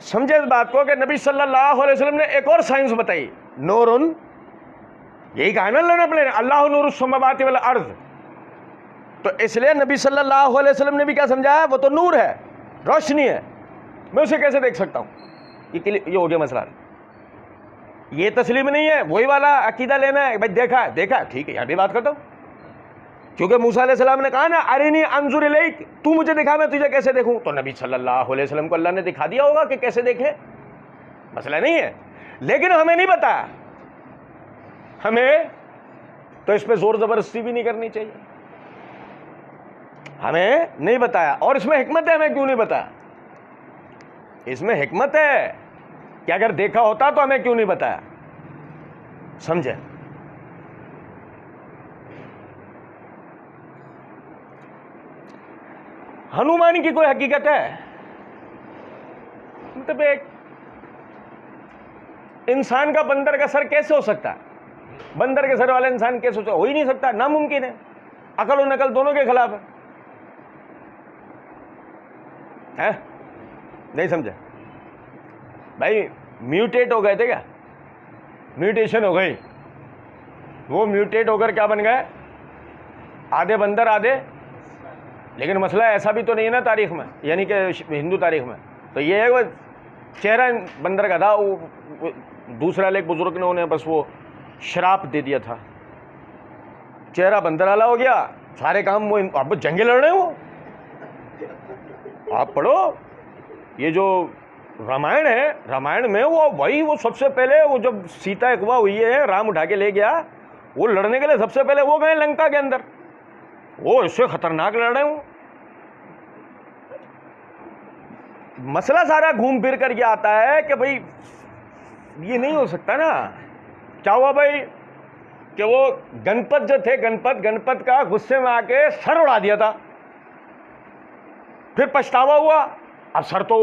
समझे इस बात को कि नबी सल्लल्लाहु अलैहि वसल्लम ने एक और साइंस बताई, नूरुन, यही कहा ना अल्लाह ने अपने, अल्लाहु नूरुस समावाति वल अर्ज़। तो इसलिए नबी सल्लल्लाहु अलैहि वसल्लम ने भी क्या समझाया? वो तो नूर है, रोशनी है, मैं उसे कैसे देख सकता हूं? ये हो गया मसला। ये तस्लीम नहीं है, वही वाला अकीदा लेना है। भाई देखा देखा, ठीक है, यहां भी बात करता हूं, क्योंकि मूसा अलैहिस्सलाम ने कहा ना अरिनी अंजुर इलैक, तू मुझे दिखा मैं तुझे कैसे देखूं? तो नबी सल्लल्लाहु अलैहि वसल्लम को अल्लाह ने दिखा दिया होगा कि कैसे देखे, मसला नहीं है। लेकिन हमें नहीं बताया, हमें तो इस पर जोर जबरदस्ती भी नहीं करनी चाहिए। हमें नहीं बताया, और इसमें हिकमत है, हमें क्यों नहीं बताया? इसमें हिकमत है कि अगर देखा होता तो हमें क्यों नहीं बताया। समझे? हनुमान की कोई हकीकत है? मतलब एक इंसान का बंदर का सर कैसे हो सकता है? बंदर के सर वाला इंसान कैसे हो ही नहीं सकता, नामुमकिन है। अकल और नकल दोनों के खिलाफ है? नहीं समझे भाई? म्यूटेट हो गए थे क्या? म्यूटेशन हो गई। वो म्यूटेट होकर क्या बन गए? आधे बंदर आधे। लेकिन मसला ऐसा भी तो नहीं है ना तारीख में, यानी कि हिंदू तारीख में। तो ये है वो चेहरा बंदर का था, वो दूसरा एक बुजुर्ग ने उन्हें बस वो श्राप दे दिया था, चेहरा बंदर वाला हो गया, सारे काम वो अब जंगे लड़ रहे हो। आप पढ़ो ये जो रामायण है, रामायण में वो सबसे पहले वो जब सीता अगवा हुई है, राम उठा के ले गया, वो लड़ने के लिए सबसे पहले वो गए लंका के अंदर। वो इससे खतरनाक लड़ रहे हो। मसला सारा घूम फिर कर ये आता है कि भाई ये नहीं हो सकता ना। क्या हुआ भाई कि वो गणपत जो थे, गणपत का गुस्से में आके सर उड़ा दिया था, फिर पछतावा हुआ। अब सर तो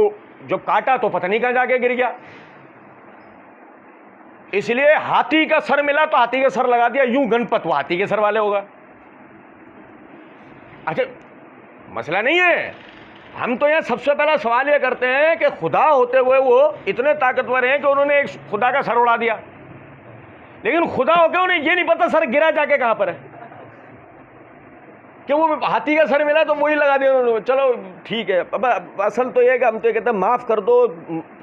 जब काटा तो पता नहीं कहां जाके गिर गया, इसलिए हाथी का सर मिला तो हाथी का सर लगा दिया, यूं गणपत वो हाथी के सर वाले होगा। अच्छा मसला नहीं है, हम तो यहां सबसे पहला सवाल यह करते हैं कि खुदा होते हुए वो इतने ताकतवर हैं कि उन्होंने एक खुदा का सर उड़ा दिया, लेकिन खुदा होकर उन्हें ये नहीं पता सर गिरा जाके कहां पर है, कि वो हाथी का सर मिला तो वही लगा दिया उन्होंने। चलो ठीक है। अब असल तो ये कि हम तो ये कहते हैं माफ़ कर दो,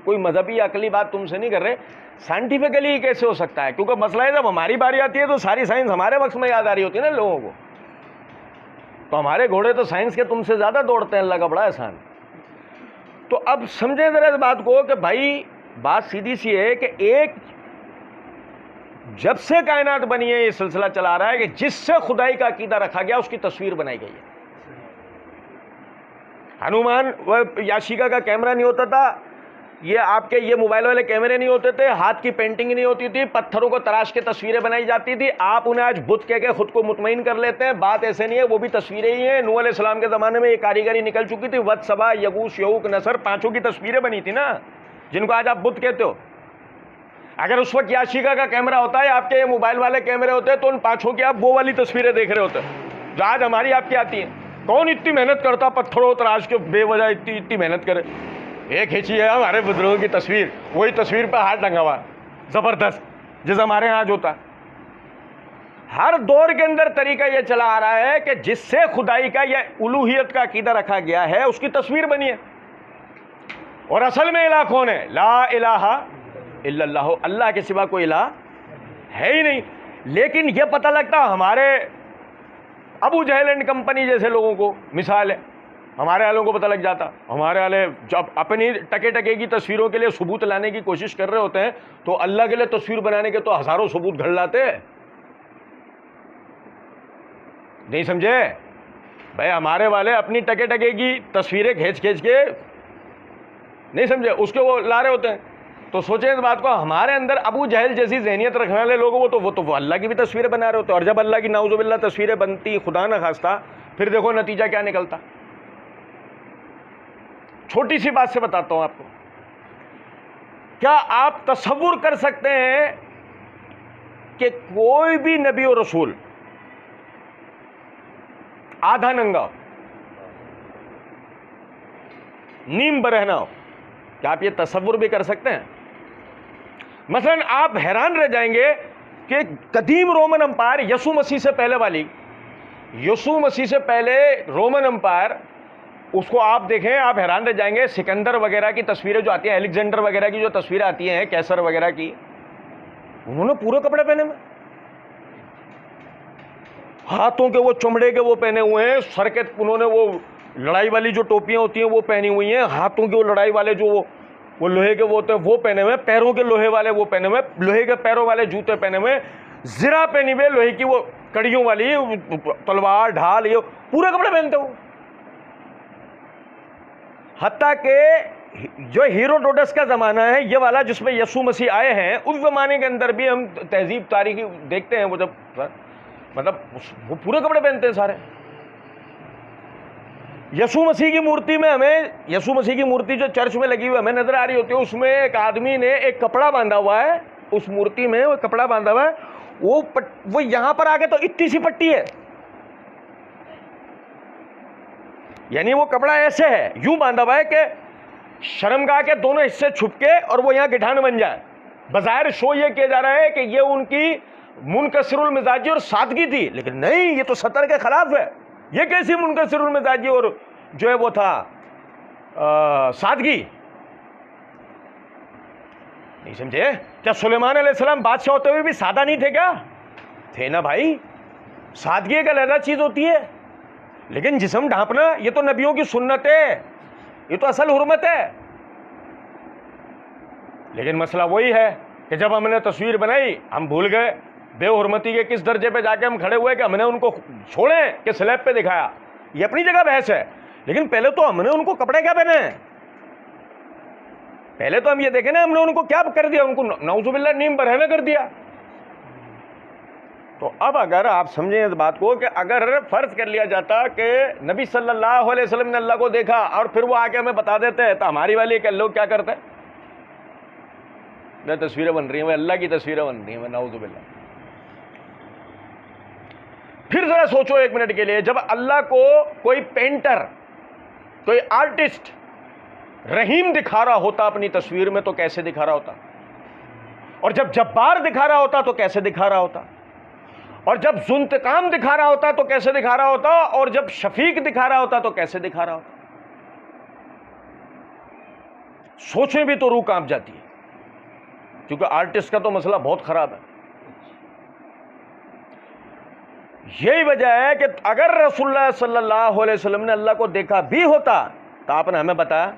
कोई मजहबी अकली बात तुमसे नहीं कर रहे, साइंटिफिकली कैसे हो सकता है? क्योंकि मसला है जब हमारी बारी आती है तो सारी साइंस हमारे वक्त में याद आ रही होती है ना लोगों को। तो हमारे घोड़े तो साइंस के तुमसे ज़्यादा दौड़ते हैं, अल्लाह का बड़ा एहसान। तो अब समझे जरा इस बात को कि भाई बात सीधी सी है कि एक जब से कायनात बनी है ये सिलसिला चला रहा है कि जिससे खुदाई का अकीदा रखा गया उसकी तस्वीर बनाई गई है। हनुमान व याशिका का कैमरा नहीं होता था, ये आपके ये मोबाइल वाले कैमरे नहीं होते थे, हाथ की पेंटिंग नहीं होती थी, पत्थरों को तराश के तस्वीरें बनाई जाती थी। आप उन्हें आज बुत कह के खुद को मुतमईन कर लेते हैं, बात ऐसे नहीं है, वो भी तस्वीरें ही हैं। नूह अलैहिस्सलाम के ज़माने में ये कारीगरी निकल चुकी थी, वद, सबा, यगूस, यऊक, नसर, पांचों की तस्वीरें बनी थी ना, जिनको आज आप बुत कहते हो। अगर उस वक्त याशिका का कैमरा होता है, आपके ये मोबाइल वाले कैमरे होते हैं, तो उन पांचों की आप वो वाली तस्वीरें देख रहे होते जो आज हमारी आपकी आती हैं। कौन इतनी मेहनत करता पत्थरों तराश के बेवजह इतनी मेहनत करे? एक खींची है हमारे बुजुर्गों की तस्वीर, वही तस्वीर पर हाथ टंगा हुआ जबरदस्त, जैसे हमारे यहाँ आज होता। हर दौर के अंदर तरीका यह चला आ रहा है कि जिससे खुदाई का या उलूहियत का अकीदा रखा गया है उसकी तस्वीर बनी है। और असल में इलाह कौन है? ला इलाहा इल्लल्लाह, अल्लाह के सिवा कोई इलाह है ही नहीं। लेकिन यह पता लगता हमारे अबू जहल एंड कंपनी जैसे लोगों को, मिसाल है, हमारे वालों को पता लग जाता। हमारे वाले जब अपनी टके की तस्वीरों के लिए सबूत लाने की कोशिश कर रहे होते हैं तो अल्लाह के लिए तस्वीर बनाने के तो हजारों सबूत घर लाते हैं। नहीं समझे भाई? हमारे वाले अपनी टके की तस्वीरें खींच के, नहीं समझे, उसके वो ला रहे होते हैं। तो सोचें इस बात को, हमारे अंदर अबू जहल जैसी जहनियत रखने वाले लोग वो तो अल्लाह की भी तस्वीरें बना रहे होते। और जब अल्लाह की नाउजुबिल्लाह तस्वीरें बनती, खुदा न खास्ता, फिर देखो नतीजा क्या निकलता। छोटी सी बात से बताता हूं आपको, क्या आप तसव्वुर कर सकते हैं कि कोई भी नबी और रसूल आधा नंगा हो, नीम बरहना हो? क्या आप ये तसव्वुर भी कर सकते हैं? मसलन आप हैरान रह जाएंगे कि कदीम रोमन अंपायर, यसु मसीह से पहले वाली, यसु मसीह से पहले रोमन अंपायर, उसको आप देखें, आप हैरान रह जाएंगे। सिकंदर वगैरह की तस्वीरें जो आती हैं, अलेक्जेंडर वगैरह की जो तस्वीरें आती हैं, कैसर वगैरह की, उन्होंने पूरे कपड़े पहने हुए, हाथों के वो चमड़े के वो पहने हुए हैं, सर के उन्होंने वो लड़ाई वाली जो टोपियां होती हैं वो पहनी हुई हैं, हाथों के वो लड़ाई वाले जो वो लोहे के वो होते हैं वो पहने हुए, पैरों के लोहे वाले वो पहने हुए, लोहे के पैरों वाले जूते पहने हुए, जिरा पहनी हुए, लोहे की वो कड़ियों वाली तलवार, ढाल, ये पूरे कपड़े पहनते हो। हत्ता के जो हीरोडोटस का ज़माना है ये वाला जिसमें यसु मसीह आए हैं, उस ज़माने के अंदर भी हम तहजीब तारीखी देखते हैं, वो जब मतलब वो पूरे कपड़े पहनते हैं सारे। यीशु मसीह की मूर्ति में हमें, यीशु मसीह की मूर्ति जो चर्च में लगी हुई हमें नजर आ रही होती है, उसमें एक आदमी ने एक कपड़ा बांधा हुआ है, उस मूर्ति में वो कपड़ा बांधा हुआ है, वो यहां पर आके तो इतनी सी पट्टी है, यानी वो कपड़ा ऐसे है, यूं बांधा हुआ है कि शर्मगाह के दोनों हिस्से छुप के और वो यहां गिठान बन जाए। बज़ाहिर शो ये किया जा रहा है कि ये उनकी मुनकसिरुल मिजाजी और सादगी थी, लेकिन नहीं, ये तो सतर के खिलाफ है। ये कैसी मुनकसिरुल मिजाजी और जो है वो था सादगी, नहीं समझे? क्या सुलेमान अलैहिस्सलाम बादशाह होते हुए भी सादा नहीं थे क्या? थे ना भाई। सादगी एक अलग चीज होती है, लेकिन जिस्म ढांपना ये तो नबियों की सुन्नत है, ये तो असल हुर्मत है। लेकिन मसला वही है कि जब हमने तस्वीर बनाई हम भूल गए बेहुरमती के किस दर्जे पे जाके हम खड़े हुए कि हमने उनको छोड़े कि स्लैब पे दिखाया। ये अपनी जगह बहस है, लेकिन पहले तो हमने उनको कपड़े क्या पहने हैं, पहले तो हम ये देखें ना हमने उनको क्या कर दिया, उनको नऊजुबिल्लाह नीम बरहना कर दिया। तो अब अगर आप समझें इस बात को कि अगर फर्ज कर लिया जाता कि नबी सल्लल्लाहु अलैहि वसल्लम ने अल्लाह को देखा और फिर वो आके हमें बता देते हैं, तो हमारी वाली के लोग क्या करते हैं, तस्वीरें बन रही हैं, अल्लाह की तस्वीरें बन रही हैं, नऊजुबिल्लाह। फिर जरा सोचो एक मिनट के लिए, जब अल्लाह को कोई पेंटर, कोई आर्टिस्ट रहीम दिखा रहा होता अपनी तस्वीर में तो कैसे दिखा रहा होता, और जब जब्बार दिखा रहा होता तो कैसे दिखा रहा होता, और जब जुंतकाम दिखा रहा होता तो कैसे दिखा रहा होता, और जब शफीक दिखा रहा होता तो कैसे दिखा रहा होता। सोचें भी तो रूह कांप जाती है, क्योंकि आर्टिस्ट का तो मसला बहुत खराब है। यही वजह है कि अगर रसूलुल्लाह सल्लल्लाहु अलैहि वसल्लम ने अल्लाह को देखा भी होता तो आपने हमें बताया,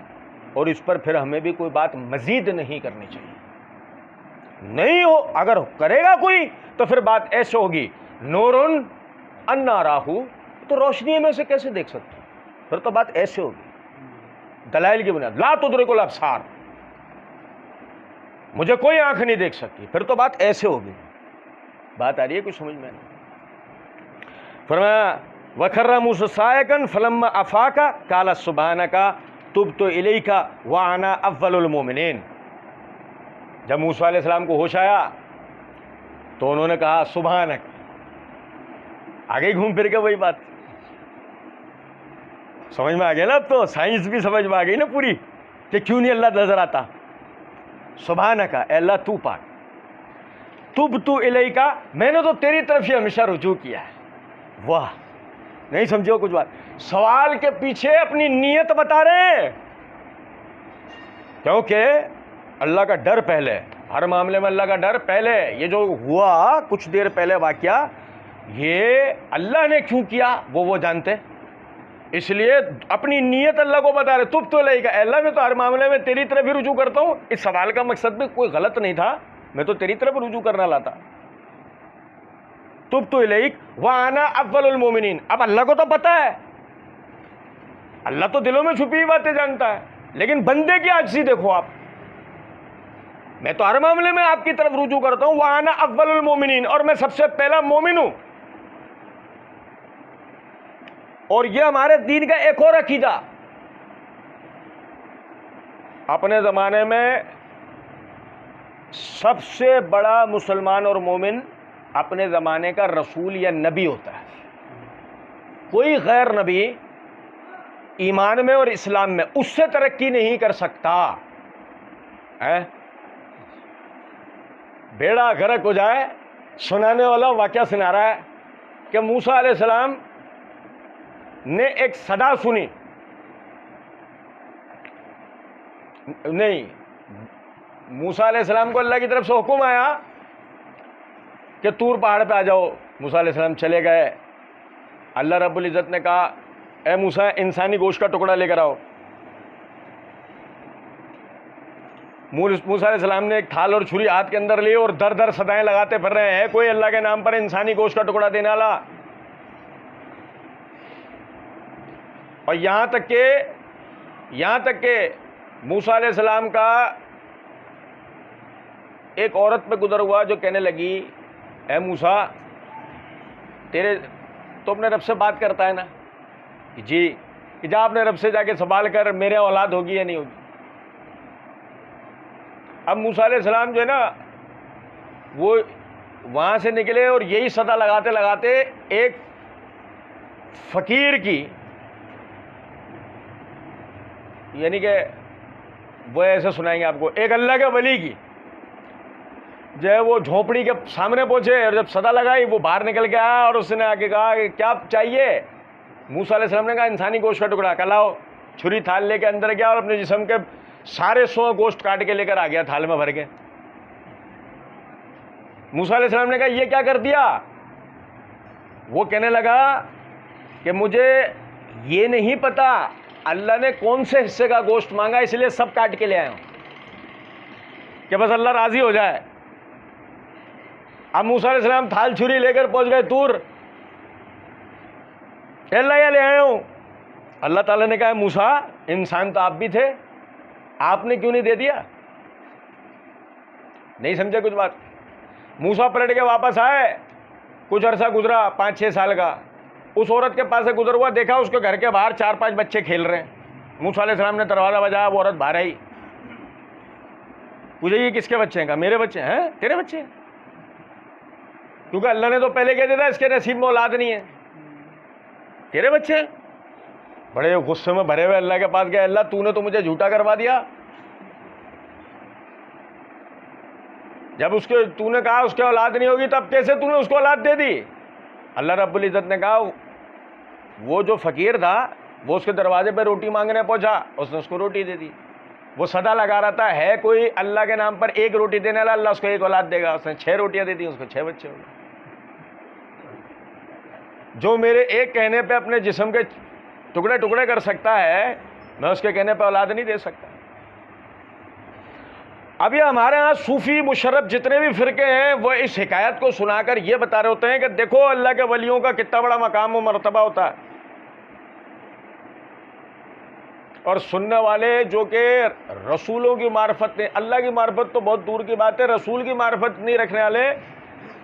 और इस पर फिर हमें भी कोई बात मजीद नहीं करनी चाहिए। नहीं हो, अगर करेगा कोई तो फिर बात ऐसे होगी, नूरुन अन्ना राहू, तो रोशनी में से कैसे देख सकते हैं, फिर तो बात ऐसे होगी दलाइल की बुनियाद, ला तुदरिकुल अब्सार, मुझे कोई आंख नहीं देख सकती, फिर तो बात ऐसे होगी। बात आ रही है कुछ समझ में नहीं। फरमाया वखर्रा मूसा सायकन फलम्मा अफाका काला सुबहानका तुब्तु इलैका व अना अव्वलुल मोमिनीन। जब मूसा अलैहिस्सलाम को होश आया तो उन्होंने कहा सुबहानक, आगे घूम फिर के वही बात समझ में आ गया ना। अब तो साइंस भी समझ में आ गई ना पूरी कि क्यों नहीं अल्लाह नजर आता। सुबहानका, अल्लाह तू पाक, तुब्तु इलैका, मैंने तो तेरी तरफ ही हमेशा रुजू किया है। वाह, नहीं समझो कुछ बात, सवाल के पीछे अपनी नीयत बता रहे हैं, क्योंकि अल्लाह का डर पहले, हर मामले में अल्लाह का डर पहले। ये जो हुआ कुछ देर पहले वाकया, ये अल्लाह ने क्यों किया वो जानते, इसलिए अपनी नीयत अल्लाह को बता रहे। तुब तो लेगा अल्लाह, मैं तो हर मामले में तेरी तरफ ही रुजू करता हूँ। इस सवाल का मकसद भी कोई गलत नहीं था, मैं तो तेरी तरफ रुजू करना लाता। तुब तो इलैक व अना अव्वलुल मोमिनीन। अब अल्लाह को तो पता है, अल्लाह तो दिलों में छुपी हुई बातें जानता है, लेकिन बंदे की आजिज़ी देखो आप, मैं तो हर मामले में आपकी तरफ रुजू करता हूं, व अना अव्वलुल मोमिनीन, और मैं सबसे पहला मोमिन हूं। और यह हमारे दीन का एक और अकीदा, अपने जमाने में सबसे बड़ा मुसलमान और मोमिन अपने ज़माने का रसूल या नबी होता है। कोई गैर नबी ईमान में और इस्लाम में उससे तरक्की नहीं कर सकता है। बेड़ा गर्क हो जाए, सुनाने वाला वाकया सुना रहा है कि मूसा अलैहिस्सलाम ने एक सदा सुनी, नहीं, मूसा अलैहिस्सलाम को अल्लाह की तरफ से हुक्म आया कि तूर पहाड़ पे आ जाओ। मूसा अलैहिस्सलाम चले गए। अल्लाह रब्बुल इज़्ज़त ने कहा, ए मूसा, इंसानी गोश्त का टुकड़ा लेकर आओ। मूसा अलैहिस्सलाम ने एक थाल और छुरी हाथ के अंदर ली और दर दर सदाएं लगाते फिर रहे हैं, कोई अल्लाह के नाम पर इंसानी गोश्त का टुकड़ा देने वाला। और यहाँ तक के मूसा अलैहिस्सलाम का एक औरत पे गुजर हुआ जो कहने लगी, ए मूसा, तो अपने रब से बात करता है ना? जी। कि जा अपने रब से जाके सवाल कर मेरे औलाद होगी या नहीं होगी। अब मूसा अलैहिस्सलाम जो है ना वो वहाँ से निकले और यही सदा लगाते लगाते एक फ़कीर की, यानी कि वो ऐसे सुनाएंगे आपको, एक अल्लाह के वली की जो है वो झोपड़ी के सामने पहुंचे और जब सदा लगाई वो बाहर निकल के आया और उसने आके कहा कि क्या चाहिए। मूसा अलैहिस्सलाम ने कहा इंसानी गोश्त का टुकड़ा। कहा लाओ। छुरी थाल लेके अंदर गया और अपने जिस्म के सारे 100 गोश्त काट के लेकर आ गया थाल में भर के। मूसा अलैहिस्सलाम ने कहा ये क्या कर दिया। वो कहने लगा कि मुझे ये नहीं पता अल्लाह ने कौन से हिस्से का गोश्त मांगा, इसलिए सब काट के ले आया हूं कि बस अल्लाह राजी हो जाए। अब मूसा अलैहिस्सलाम थाल छुरी लेकर पहुंच गए तूर। अल्लाह ये ले आया हूं। अल्लाह ताला ने कहा मूसा इंसान तो आप भी थे, आपने क्यों नहीं दे दिया। नहीं समझे कुछ बात। मूसा पलट के वापस आए। कुछ अरसा गुजरा, 5-6 साल का। उस औरत के पास से गुजर हुआ, देखा उसके घर के बाहर 4-5 बच्चे खेल रहे हैं। मूसा अलैहिस्सलाम ने दरवाज़ा बजाया, वो औरत बाहर आई। पूछे ये किसके बच्चे हैं। कहा मेरे बच्चे हैं। तेरे बच्चे हैं? क्योंकि अल्लाह ने तो पहले कह दिया था इसके नसीब में औलाद नहीं है। तेरे बच्चे हैं? बड़े गुस्से में भरे हुए अल्लाह के पास गए, अल्लाह तूने तो मुझे झूठा करवा दिया। जब उसके तूने कहा उसके औलाद नहीं होगी तब कैसे तूने उसको औलाद दे दी। अल्लाह रब्बुल इज़्ज़त ने कहा वो जो फ़कीर था वो उसके दरवाजे पे रोटी मांगने पहुंचा, उसने उसको रोटी दे दी। वो सदा लगा रहा था है कोई अल्लाह के नाम पर एक रोटी देने वाला, अल्लाह उसको एक औलाद देगा। उसने 6 रोटियां दे दी, उसको 6 बच्चे हो गए। जो मेरे एक कहने पे अपने जिस्म के टुकड़े टुकड़े कर सकता है, मैं उसके कहने पे औलाद नहीं दे सकता। अभी हमारे यहाँ सूफी मुशर्रफ जितने भी फिरके हैं वो इस हिकायत को सुनाकर ये बता रहे होते हैं कि देखो अल्लाह के वलियों का कितना बड़ा मकाम और मर्तबा होता है। और सुनने वाले जो कि रसूलों की मार्फत ने, अल्लाह की मार्फत तो बहुत दूर की बात है, रसूल की मार्फत नहीं रखने वाले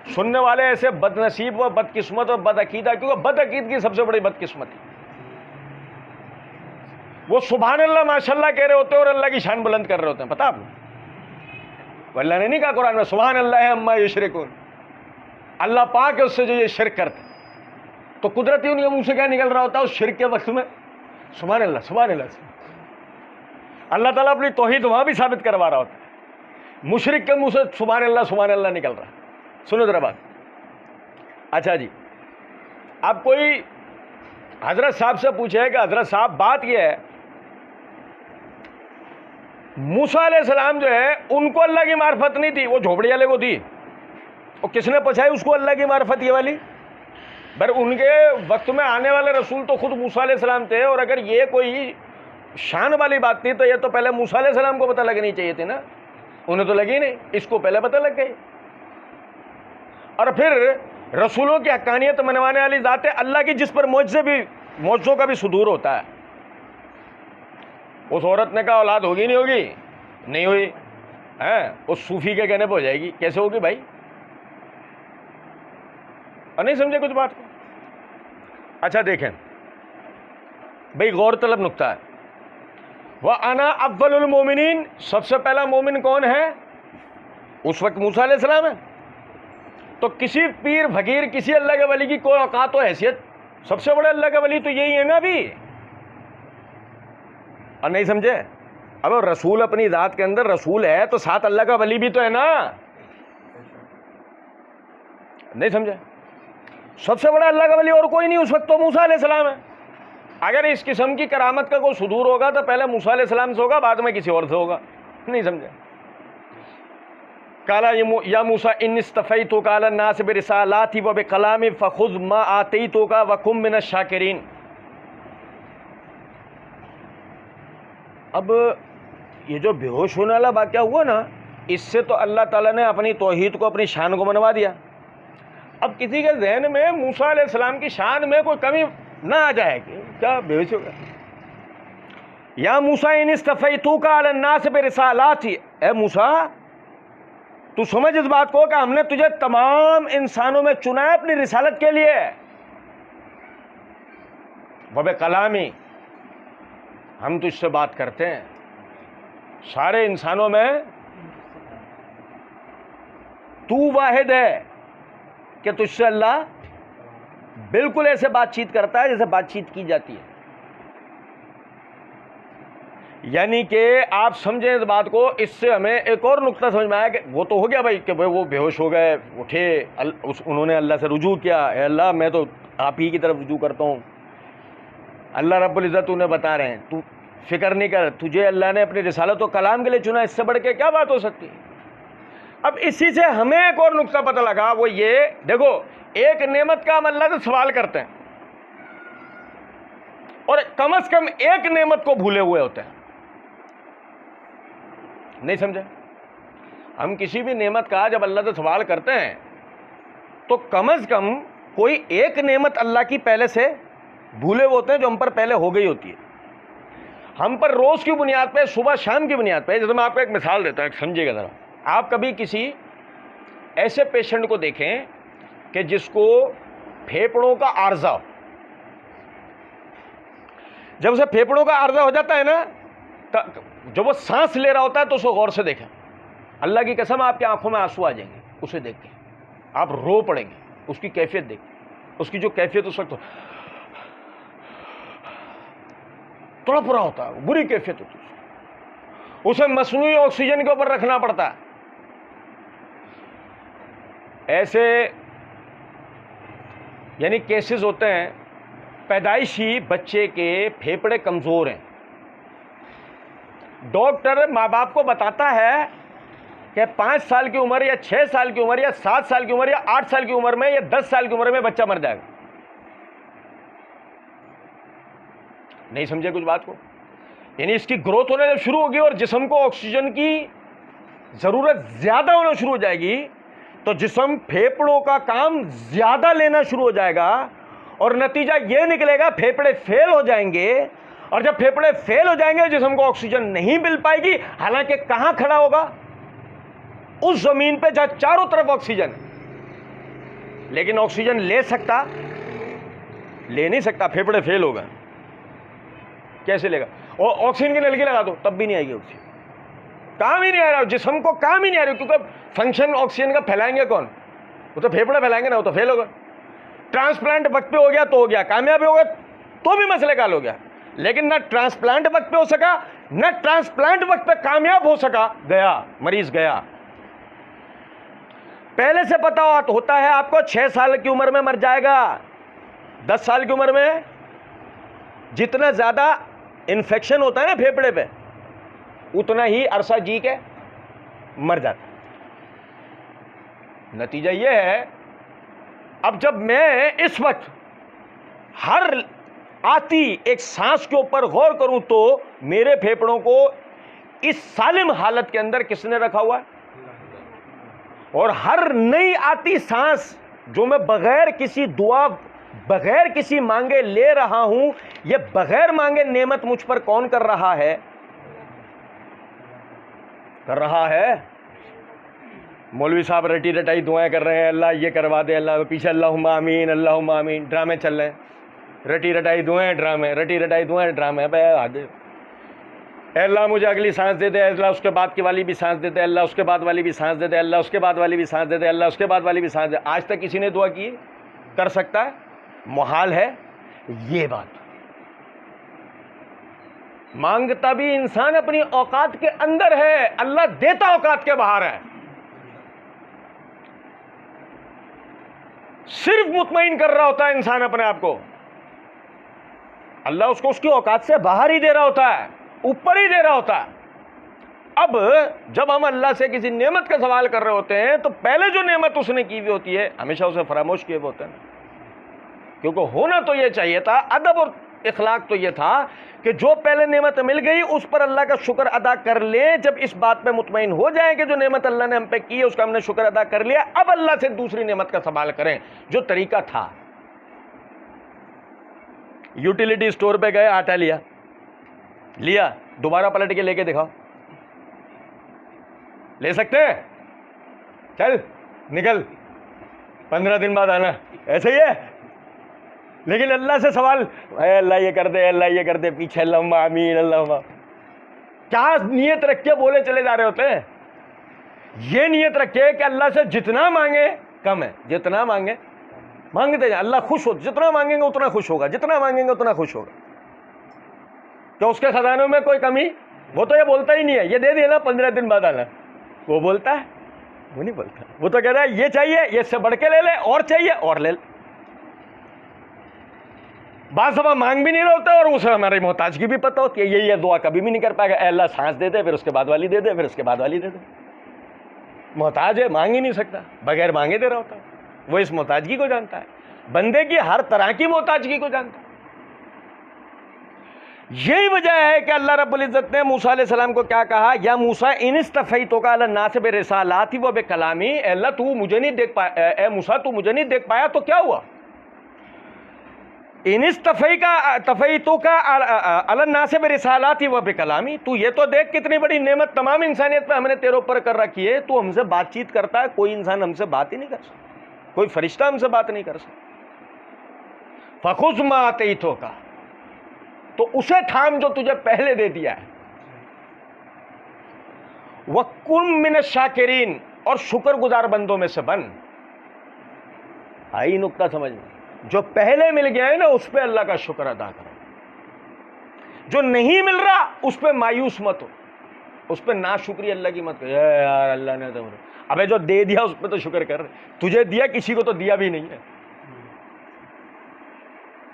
सुनने वाले ऐसे बदनसीब व बदकिस्मत और बदअकीदा, क्योंकि बदअकीदगी सबसे बड़ी बदकिस्मत है। वो सुभान अल्लाह माशाल्लाह कह रहे होते हैं और अल्लाह की शान बुलंद कर रहे होते हैं। पता आपको अल्लाह ने नहीं कहा कुरान में सुभान अल्लाह है अम्मा युशरिकून, अल्लाह पाक है उससे जो ये शिरक करते। तो कुदरती उनके मुंह से क्या निकल रहा होता है उस शिरक के वक्त में? सुभान अल्लाह सुभान अल्लाह से अल्लाह ताला अपनी तौहीद वहां भी साबित करवा रहा होता है। मुशरिक के मुंह से सुभान अल्लाह निकल रहा है। सुनो जरा बात। अच्छा जी, अब कोई हजरत साहब से पूछे कि हजरत साहब बात यह है मूसा अलैहिस्सलाम जो है उनको अल्लाह की मार्फत नहीं थी, वो झोपड़ी वाले को थी। और किसने पहुंचाई उसको अल्लाह की मार्फत ये वाली? पर उनके वक्त में आने वाले रसूल तो खुद मूसा अलैहिस्सलाम थे। और अगर ये कोई शान वाली बात थी तो ये तो पहले मूसा अलैहिस्सलाम को पता लगनी चाहिए थी ना। उन्हें तो लगी नहीं, इसको पहले पता लग गई। और फिर रसूलों की हक्कानियत मनवाने वाली ज़ात है अल्लाह की, जिस पर मौजों का भी सुदूर होता है। उस औरत ने कहा औलाद होगी नहीं होगी? नहीं हुई है। उस सूफी के कहने पर हो जाएगी। कैसे होगी भाई? और नहीं समझे कुछ बात को? अच्छा देखें भाई, गौर तलब नुक्ता है। वह अना अव्वलुल मोमिनीन, सबसे पहला मोमिन कौन है? उस वक्त मूसा अलैहिस्सलाम है। तो किसी पीर फकीर किसी अल्लाह के वली की कोई औकात और हैसियत, सबसे बड़े अल्लाह का वली तो यही है ना भी। और नहीं समझे? अब रसूल अपनी जात के अंदर रसूल है तो साथ अल्लाह का वली भी तो है ना। नहीं समझे? सबसे बड़ा अल्लाह का वली और कोई नहीं उस वक्त तो मूसा अलैहिस्सलाम है। अगर इस किस्म की करामत का कोई सुदूर होगा तो पहले मूसा अलैहिस्सलाम से होगा, बाद में किसी और से होगा। नहीं समझे? काला या मूसा इन्निस्तफ़ैतुका अला नास बिरिसालाती व बिकलामी फ़ख़ुज़ मा आतैतुका व कुम मिनश शाकिरीन। अब ये जो बेहोश होने वाला वाक़या हुआ ना, इससे तो अल्लाह ताला ने अपनी तौहीद को, अपनी शान को मनवा दिया। अब किसी के जहन में मूसा अलैहिस्सलाम की शान में कोई कमी ना आ जाए कि क्या बेहोश होगा? या मूसा इन्निस्तफ़ैतुका अला नास बिरिसालाती, ए मूसा तू समझ इस बात को कि हमने तुझे तमाम इंसानों में चुना है अपनी रिसालत के लिए। वबे कलामी, हम तुझसे बात करते हैं, सारे इंसानों में तू वाहिद है कि तुझसे अल्लाह बिल्कुल ऐसे बातचीत करता है जैसे बातचीत की जाती है। यानी कि आप समझें इस बात को, इससे हमें एक और नुक्ता समझ में आया कि वो तो हो गया भाई कि भाई वो बेहोश हो गए, उठे, उन्होंने अल्लाह से रुजू किया, अल्लाह मैं तो आप ही की तरफ रुजू करता हूँ। अल्लाह रब्बुल इज़्ज़त उन्हें बता रहे हैं तू फिक्र नहीं कर, तुझे अल्लाह ने अपनी रिसालत और कलाम के लिए चुना, इससे बढ़ के क्या बात हो सकती है। अब इसी से हमें एक और नुक्ता पता लगा, वो ये देखो, एक नेमत का हम अल्लाह से सवाल करते हैं और कम से कम एक नेमत को भूले हुए होते हैं। नहीं समझे? हम किसी भी नेमत का जब अल्लाह से सवाल करते हैं तो कम से कम कोई एक नेमत अल्लाह की पहले से भूले हुए होते हैं जो हम पर पहले हो गई होती है। हम पर रोज की बुनियाद पे, सुबह शाम की बुनियाद पे, जैसे मैं आपको एक मिसाल देता हूं, समझिएगा जरा। आप कभी किसी ऐसे पेशेंट को देखें कि जिसको फेफड़ों का आर्जा हो, जब उसे फेफड़ों का आर्जा हो जाता है ना, जब वो सांस ले रहा होता है तो उसको गौर से देखें। अल्लाह की कसम आपकी आंखों में आंसू आ जाएंगे उसे देख के, आप रो पड़ेंगे उसकी कैफियत देख, उसकी जो कैफियत उस वक्त तड़प रहा होता है, बुरी कैफियत होती है, उसे मसनूई ऑक्सीजन के ऊपर रखना पड़ता है। ऐसे यानी केसेस होते हैं, पैदाइशी बच्चे के फेफड़े कमजोर हैं, डॉक्टर माँ बाप को बताता है कि 5 साल की उम्र या 6 साल की उम्र या 7 साल की उम्र या 8 साल की उम्र में या 10 साल की उम्र में बच्चा मर जाएगा। नहीं समझे कुछ बात को? यानी इसकी ग्रोथ होने जब शुरू होगी और जिस्म को ऑक्सीजन की जरूरत ज्यादा होना शुरू हो जाएगी तो जिस्म फेफड़ों का काम ज्यादा लेना शुरू हो जाएगा और नतीजा यह निकलेगा फेफड़े फेल हो जाएंगे। और जब फेफड़े फेल हो जाएंगे जिस्म को ऑक्सीजन नहीं मिल पाएगी, हालांकि कहां खड़ा होगा? उस जमीन पे जहां चारों तरफ ऑक्सीजन है, लेकिन ऑक्सीजन ले सकता? ले नहीं सकता, फेफड़े फेल हो गए, कैसे लेगा? और ऑक्सीजन की नलकी लगा दो तब भी नहीं आएगी ऑक्सीजन, काम ही नहीं आ रहा, जिस्म को काम ही नहीं आ रहा, क्योंकि फंक्शन ऑक्सीजन का फैलाएंगे कौन? वो तो फेफड़े फैलाएंगे ना, वो तो फेल होगा। ट्रांसप्लांट वक्त पे हो गया तो हो गया, कामयाब हो गया तो भी मसले का हल हो गया, लेकिन ना ट्रांसप्लांट वक्त पे हो सका, ना ट्रांसप्लांट वक्त पे कामयाब हो सका, गया, मरीज गया। पहले से पता होता है आपको 6 साल की उम्र में मर जाएगा, 10 साल की उम्र में जितना ज्यादा इन्फेक्शन होता है ना फेफड़े पे, उतना ही अरसा जी के मर जाता है। नतीजा यह है, अब जब मैं इस वक्त हर आती एक सांस के ऊपर गौर करूं तो मेरे फेफड़ों को इस सालिम हालत के अंदर किसने रखा हुआ है? और हर नई आती सांस जो मैं बगैर किसी दुआ, बगैर किसी मांगे ले रहा हूं, यह बगैर मांगे नेमत मुझ पर कौन कर रहा है? कर रहा है मौलवी साहब, रटी रटाई दुआएं कर रहे हैं, अल्लाह ये करवा दे, अल्लाह, पीछे अल्लाहुम्मा आमीन अल्लाहुम्मा आमीन, ड्रामे चल रहे हैं, रटी रटाई दुआएं ड्रामे, रटी रटाई दुआएं ड्रामे। अल्लाह मुझे अगली सांस दे दे, अल्लाह उसके बाद की वाली भी सांस दे दे, अल्लाह उसके बाद वाली भी सांस दे दे, अल्लाह उसके बाद वाली भी सांस दे दे, अल्लाह उसके बाद वाली भी सांस दे। आज तक किसी ने दुआ की? कर सकता है? मुहाल है ये बात। मांगता भी इंसान अपनी औकात के अंदर है, अल्लाह देता औकात के बाहर है। सिर्फ मुतमईन कर रहा होता है इंसान अपने आप को, अल्लाह उसको उसकी औकात से बाहर ही दे रहा होता है, ऊपर ही दे रहा होता है। अब जब हम अल्लाह से किसी नेमत का सवाल कर रहे होते हैं तो पहले जो नेमत उसने की हुई होती है हमेशा उसे फरामोश किए हुए होते हैं, क्योंकि होना तो यह चाहिए था, अदब और इखलाक तो यह था कि जो पहले नेमत मिल गई उस पर अल्लाह का शुक्र अदा कर ले। जब इस बात पे मुतमईन हो जाए कि जो नेमत अल्लाह ने हम पे की है उसका हमने शुक्र अदा कर लिया, अब अल्लाह से दूसरी नेमत का सवाल करें, जो तरीका था। यूटिलिटी स्टोर पे गए, आटा लिया, दोबारा पलट के लेके दिखाओ, ले सकते हैं? चल निकल, 15 दिन बाद आना, ऐसे ही है? लेकिन अल्लाह से सवाल, अल्लाह ये कर दे, अल्लाह ये कर दे, पीछे अल्लाहुम्मा आमीन अल्लाहुम्मा, क्या नीयत रख के बोले चले जा रहे होते हैं। ये नियत रखे कि अल्लाह से जितना मांगे कम है, जितना मांगे मांगते जाए, अल्लाह खुश हो, जितना मांगेंगे उतना खुश होगा, जितना मांगेंगे उतना खुश होगा। तो उसके खजानों में कोई कमी, वो तो ये बोलता ही नहीं है ये दे देना 15 दिन बाद आना, वो बोलता है, वो नहीं बोलता। वो तो कह रहा है ये चाहिए, ये इससे बढ़ के ले ले, और चाहिए और ले ले। बात सब मांग भी नहीं रहे होते और उसे हमारी मोहताजगी भी पता होती है। ये दुआ कभी भी नहीं कर पाएगा, अल्लाह सांस दे दे, फिर उसके बाद वाली दे दे, फिर उसके बाद वाली दे दे। मोहताज है, मांग ही नहीं सकता, बगैर मांगे दे रहा होता है। वो इस मोहताजगी को जानता है, बंदे की हर तरह की मोहताजगी को जानता है। यही वजह है कि अल्लाह रब्बुल इज्जत ने मूसा अलैहि सलाम को क्या कहा, या मूसा इनिस्तफ़ैतुका अला नास बिरिसालाती व बिकलामी, अल्लाह तू मुझे नहीं देख पाया, ए मूसा तू मुझे नहीं देख पाया तो क्या हुआ। इनिस्तफ़ैतुका अला नास बिरिसालाती व बिकलामी, तू ये तो देख कितनी बड़ी नेमत तमाम इंसानियत पे हमने तेरे ऊपर कर रखी है, तू हमसे बातचीत करता है, कोई इंसान हमसे बात ही नहीं कर सकता, कोई फरिश्ता हमसे बात नहीं कर सकता। फ़ख़ुज़ मा आतैतुका, तो उसे थाम जो तुझे पहले दे दिया है। वकुन मिन शाकिरीन, और शुक्रगुजार बंदों में से बन। आई नुक्ता समझ में, जो पहले मिल गया है ना उस पर अल्लाह का शुक्र अदा करो, जो नहीं मिल रहा उस पर मायूस मत हो, उस पर नाशुक्री अल्लाह की मत करो, यार अल्लाह ने तो, अबे जो दे दिया उस पर तो शुक्र कर, तुझे दिया किसी को तो दिया भी नहीं है।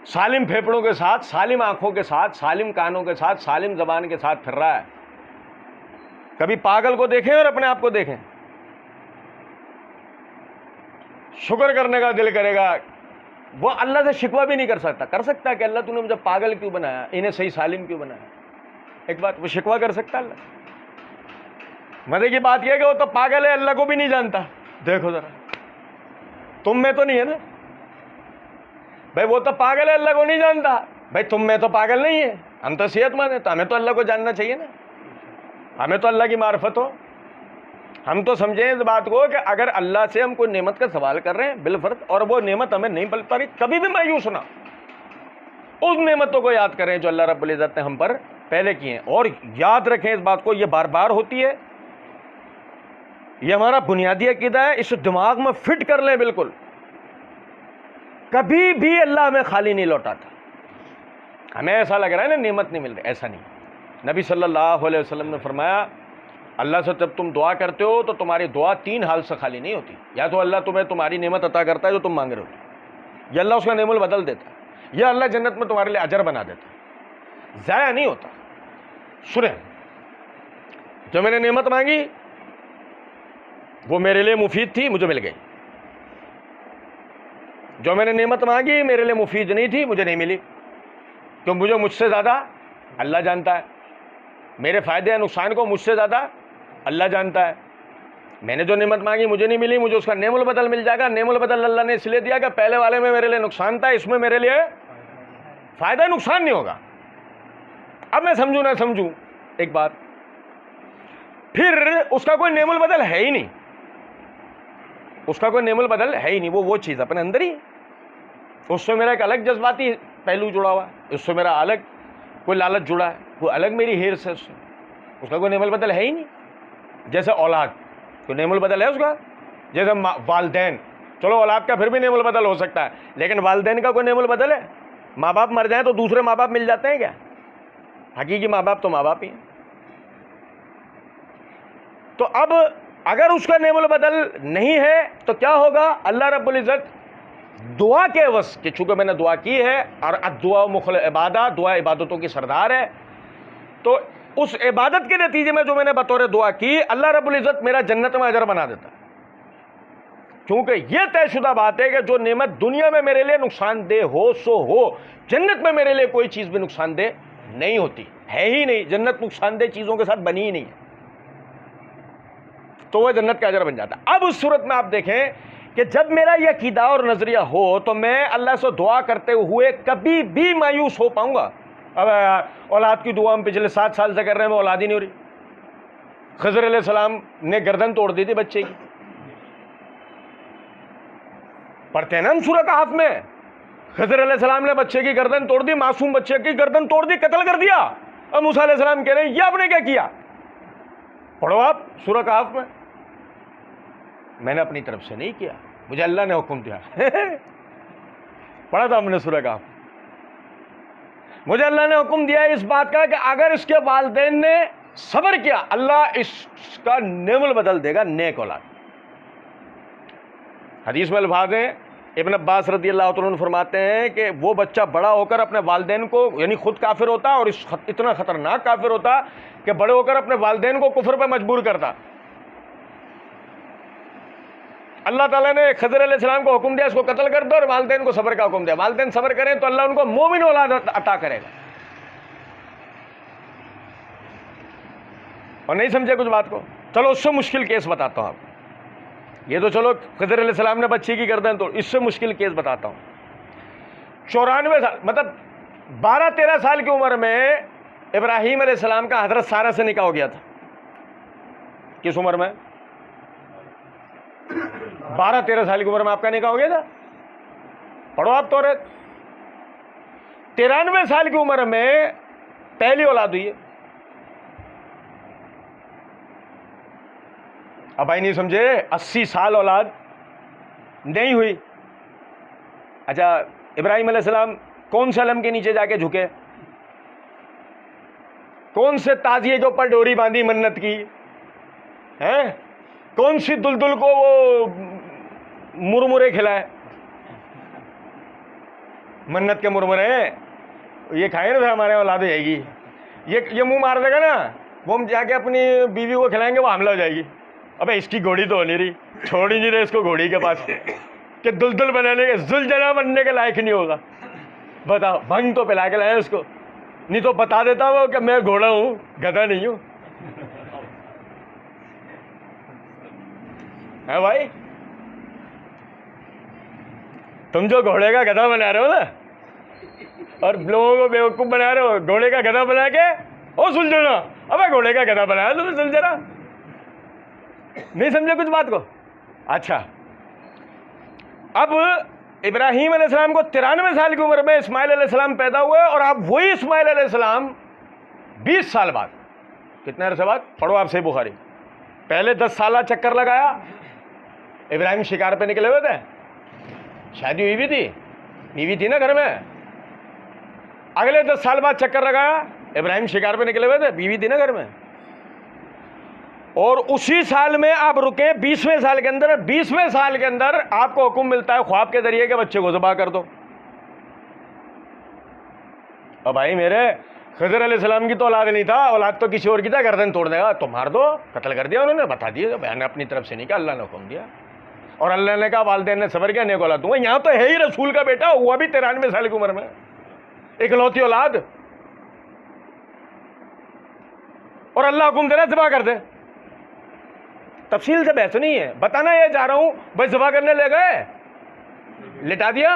सालिम फेफड़ों के साथ, सालिम आंखों के साथ, सालिम कानों के साथ, सालिम जबान के साथ फिर रहा है। कभी पागल को देखें और अपने आप को देखें, शुक्र करने का दिल करेगा। वो अल्लाह से शिकवा भी नहीं कर सकता। कर सकता है कि अल्लाह तूने मुझे पागल क्यों बनाया, इन्हें सही सालिम क्यों बनाया, एक बात वो शिकवा कर सकता है अल्लाह। मजे की बात यह है कि वो तो पागल है, अल्लाह को भी नहीं जानता। देखो जरा, तुम में तो नहीं है ना भाई, वो तो पागल है, अल्लाह को नहीं जानता। भाई तुम में तो पागल नहीं है, हम तो सेहतमंद है, तो हमें तो अल्लाह को जानना चाहिए ना, हमें तो अल्लाह की मार्फत हो। हम तो समझें इस बात को कि अगर अल्लाह से हम कोई नेमत का सवाल कर रहे हैं बिलफर्ज, और वो नेमत हमें नहीं मिल पा रही, कभी भी मायूस ना, उस नेमतों को याद करें जो अल्लाह रब्बुल इज्जत ने हम पर पहले किए हैं। और याद रखें इस बात को, ये बार बार होती है, ये हमारा बुनियादी अकीदा है, इसे दिमाग में फिट कर लें बिल्कुल। कभी भी अल्लाह हमें खाली नहीं लौटाता। हमें ऐसा लग रहा है ना नेमत नहीं मिल रही, ऐसा नहीं। नबी सल्लल्लाहु अलैहि वसल्लम ने फरमाया, अल्लाह से जब तुम दुआ करते हो तो तुम्हारी दुआ 3 हाल से खाली नहीं होती। या तो अल्लाह तुम्हें तुम्हारी नेमत अता करता है जो तुम मांग रहे हो, या अल्लाह उसका नेमुल बदल देता है, या अल्लाह जन्नत में तुम्हारे लिए अजर बना देता है, ज़ाया नहीं होता। सुने, जो मैंने नेमत मांगी वो मेरे लिए मुफीद थी, मुझे मिल गई। जो मैंने नेमत मांगी मेरे लिए मुफीद नहीं थी, मुझे नहीं मिली, क्यों, मुझे मुझसे ज़्यादा अल्लाह जानता है। मेरे फ़ायदे या नुकसान को मुझसे ज़्यादा अल्लाह जानता है। मैंने जो नेमत मांगी मुझे नहीं मिली, मुझे उसका नेमुल बदल मिल जाएगा। नेमुल बदल अल्लाह ने इसलिए दिया कि पहले वाले में मेरे लिए नुकसान था, इसमें मेरे लिए फ़ायदा नुकसान नहीं होगा। अब मैं समझूँ ना समझूँ एक बात, फिर उसका कोई नेमुल बदल है ही नहीं, उसका कोई नेमुल बदल है ही नहीं। वो चीज़ अपने अंदर ही, उससे मेरा एक अलग जज्बाती पहलू जुड़ा हुआ है, उससे मेरा अलग कोई लालच जुड़ा है, वो अलग मेरी हेर से, उसका कोई नेमुल बदल है ही नहीं। जैसे औलाद, कोई नेमुल बदल है उसका? जैसे वालदैन, चलो औलाद का फिर भी नेमुल बदल हो सकता है, लेकिन वालदैन का कोई नेमुल बदल है? माँ बाप मर जाए तो दूसरे माँ बाप मिल जाते हैं क्या? हकीकी माँ बाप तो माँ बाप ही हैं। तो अब अगर उसका नेमुल बदल नहीं है तो क्या होगा? अल्लाह रब्बुल इज़्ज़त दुआ के वस कि चूँकि मैंने दुआ की है, और दुआ मुखल इबादा, दुआ इबादतों की सरदार है, तो उस इबादत के नतीजे में जो मैंने बतौर दुआ की, अल्लाह रब्बुल इज़्ज़त मेरा जन्नत में अजर बना देता है। क्योंकि यह तयशुदा बात है कि जो नेमत दुनिया में मेरे लिए नुकसानदेह हो सो हो, जन्नत में मेरे लिए कोई चीज़ भी नुकसानदेह नहीं होती, है ही नहीं। जन्नत नुकसानदेह चीज़ों के साथ बनी ही नहीं है, तो वह जन्नत का अजर बन जाता है। अब उस सूरत में आप देखें कि जब मेरा यह अकीदा और नज़रिया हो तो मैं अल्लाह से दुआ करते हुए कभी भी मायूस हो पाऊंगा? अब औलाद की दुआ हम पिछले 7 साल से कर रहे हैं, मैं औलाद ही नहीं हो रही। खज़र अलैहिस्सलाम ने गर्दन तोड़ दी थी बच्चे की, पढ़ते हैं ना हम सूरह कहफ में, खज़र अलैहिस्सलाम ने बच्चे की गर्दन तोड़ दी, मासूम बच्चे की गर्दन तोड़ दी, कत्ल कर दिया। और मूसा अलैहिस्सलाम कह रहे हैं ये आपने क्या किया? पढ़ो आप सूरह कहफ में, मैंने अपनी तरफ से नहीं किया, मुझे अल्लाह ने हुक्म दिया। पढ़ा था हमने सूरह कहफ। मुझे अल्लाह ने हुक्म दिया इस बात का कि अगर इसके वालिदैन ने सब्र किया, अल्लाह इसका नेमल बदल देगा, नेक औलाद। हदीस में अल्फाज हैं, इब्न अब्बास रज़ी अल्लाह तआला अन्हु फरमाते हैं कि वो बच्चा बड़ा होकर अपने वालिदैन को, यानी खुद काफिर होता और इतना खतरनाक काफिर होता कि बड़े होकर अपने वालिदैन को कुफ्र पर मजबूर करता। अल्लाह ताला ने खज़र अलैहिस्सलाम को हुक्म दिया इसको कत्ल कर दो, और वालिदैन को सब्र का हुक्म दिया। वालिदैन सब्र करें तो अल्लाह उनको मोमिन औलाद अता करेगा। और नहीं समझे कुछ बात को? चलो उससे मुश्किल केस बताता हूं आपको। ये तो चलो खज़र अलैहिस्सलाम ने बच्ची की गर्दन तोड़, इससे मुश्किल केस बताता हूं। 94 साल, मतलब 12-13 साल की उम्र में इब्राहीम अलैहिस्सलाम का हजरत सारा से निकाह हो गया था। किस उम्र में? 12-13 साल की उम्र में आपका निकाह हो गया था। पढ़ो आप तौरात। 93 साल की उम्र में पहली औलाद हुई है। अब भाई नहीं समझे, 80 साल औलाद नहीं हुई। अच्छा, इब्राहीम अलैहिस्सलाम कौन से अलम के नीचे जाके झुके? कौन से ताजिए के ऊपर डोरी बांधी मन्नत की है? कौन सी दुल्दुल को वो मुरमुरे खिलाए? मन्नत के मुरमुरे ये खाए ना, हमारे औलाद हो जाएगी। ये मुंह मार देगा ना, वो हम जाके अपनी बीवी को खिलाएंगे, वो हमला हो जाएगी। अबे इसकी घोड़ी तो हो नहीं रही, छोड़ ही नहीं रहे इसको घोड़ी के पास कि दुल्दुल बनाने के, जुलझला बनने के लायक नहीं होगा। बताओ, भंग तो पिला के लाए उसको, नहीं तो बता देता वो कि मैं घोड़ा हूं, गधा नहीं हूं। है भाई, तुम जो घोड़े का गधा बना रहे हो ना, और लोगों को बेवकूफ बना रहे हो, घोड़े का गधा बना के ओ सुलझना, अबे घोड़े का गधा बनाया तुमने, सुलझना। नहीं समझे कुछ बात को? अच्छा, अब इब्राहीम अलैहिस्सलाम को 93 साल की उम्र में इस्माइल अलैहिस्सलाम पैदा हुए, और अब वही इस्माइल अलैहिस्सलाम 20 साल बाद, कितने अरसे बाद? पढ़ो आप सही बुखारी। पहले 10 साल चक्कर लगाया, इब्राहिम शिकार पे निकले हुए थे, शादी हुई भी थी, बीवी थी ना घर में। अगले 10 साल बाद चक्कर लगाया, इब्राहिम शिकार पे निकले हुए थे, बीवी थी ना घर में। और उसी साल में आप रुके 20वें साल के अंदर, 20वें साल के अंदर आपको हुक्म मिलता है ख्वाब के जरिए के बच्चे को ज़बह कर दो। और भाई मेरे, खज़र अलैहिस्सलाम की तो औलाद नहीं था, औलाद तो किसी और की था, गर्दन तोड़ देगा तो मार दो, कत्ल कर दिया उन्होंने, बता दिया, बयान अपनी तरफ से नहीं कहा, अल्लाह ने हुक्म दिया। और अल्लाह ने कहा वालिदैन ने सब्र किया, नेक औलाद दूंगा। यहां तो है ही रसूल का बेटा, हुआ भी 93 साल की उम्र में, इकलौती औलाद, और अल्लाह हुक्म दे रहा ज़बह कर दे। तफसील से बहस नहीं है, बताना ये चाह रहा हूं भाई, ज़बह करने ले गए, लिटा दिया।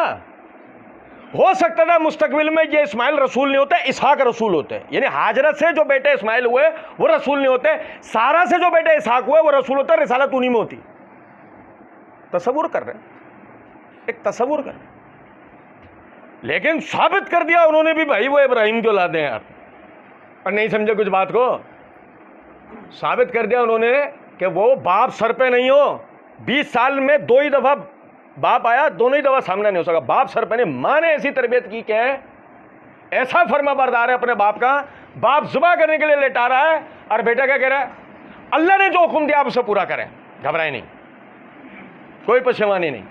हो सकता था मुस्तकबिल में ये इस्माइल रसूल नहीं होते, इसहाक रसूल होते, यानी हाजरा से जो बेटे इस्माइल हुए वो रसूल नहीं होते, सारा से जो बेटे इसहाक हुए वो रसूल होते, रिसालत उन्हीं में होती। तसव्वुर कर रहे, एक तसव्वुर कर, लेकिन साबित कर दिया उन्होंने भी भाई वो इब्राहिम की औलाद हैं यार। और नहीं समझे कुछ बात को? साबित कर दिया उन्होंने कि वो बाप सर पे नहीं हो। 20 साल में 2 ही दफा बाप आया, दोनों ही दफा सामना नहीं हो सका। बाप सर पे नहीं, माँ ने ऐसी तरबियत की कि ऐसा फर्मा बरदार है अपने बाप का, बाप ज़ुबा करने के लिए लेटा रहा है और बेटा क्या कह रहा है, अल्लाह ने जो हुक्म दिया आप उसे पूरा करें, घबराए नहीं, कोई पशेमानी नहीं।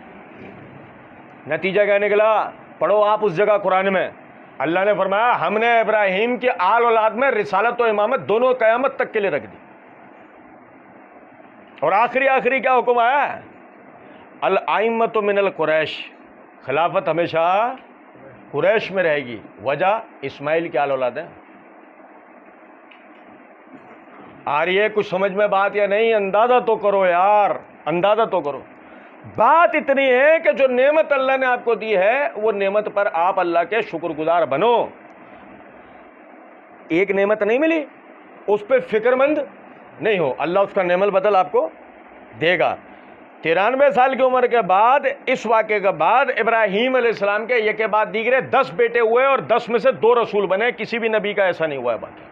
नतीजा क्या निकला? पढ़ो आप उस जगह कुरान में, अल्लाह ने फरमाया हमने इब्राहिम की आल औलाद में रिसालत और इमामत दोनों क़यामत तक के लिए रख दी। और आखिरी क्या हुक्म आया? अल आइम्मतु मिनल कुरैश, खिलाफत हमेशा कुरैश में रहेगी। वजह इस्माइल की आल औलाद है। आ रही है कुछ समझ में बात या नहीं? अंदाजा तो करो यार, अंदाजा तो करो। बात इतनी है कि जो नेमत अल्लाह ने आपको दी है वो नेमत पर आप अल्लाह के शुक्रगुजार बनो। एक नेमत नहीं मिली उस पर फिक्रमंद नहीं हो, अल्लाह उसका नेमल बदल आपको देगा। 93 साल की उम्र के बाद, इस वाक़े के बाद इब्राहीम अलैहिस्सलाम के ये के बाद दीगरे 10 बेटे हुए और 10 में से 2 रसूल बने। किसी भी नबी का ऐसा नहीं हुआ है बाकी,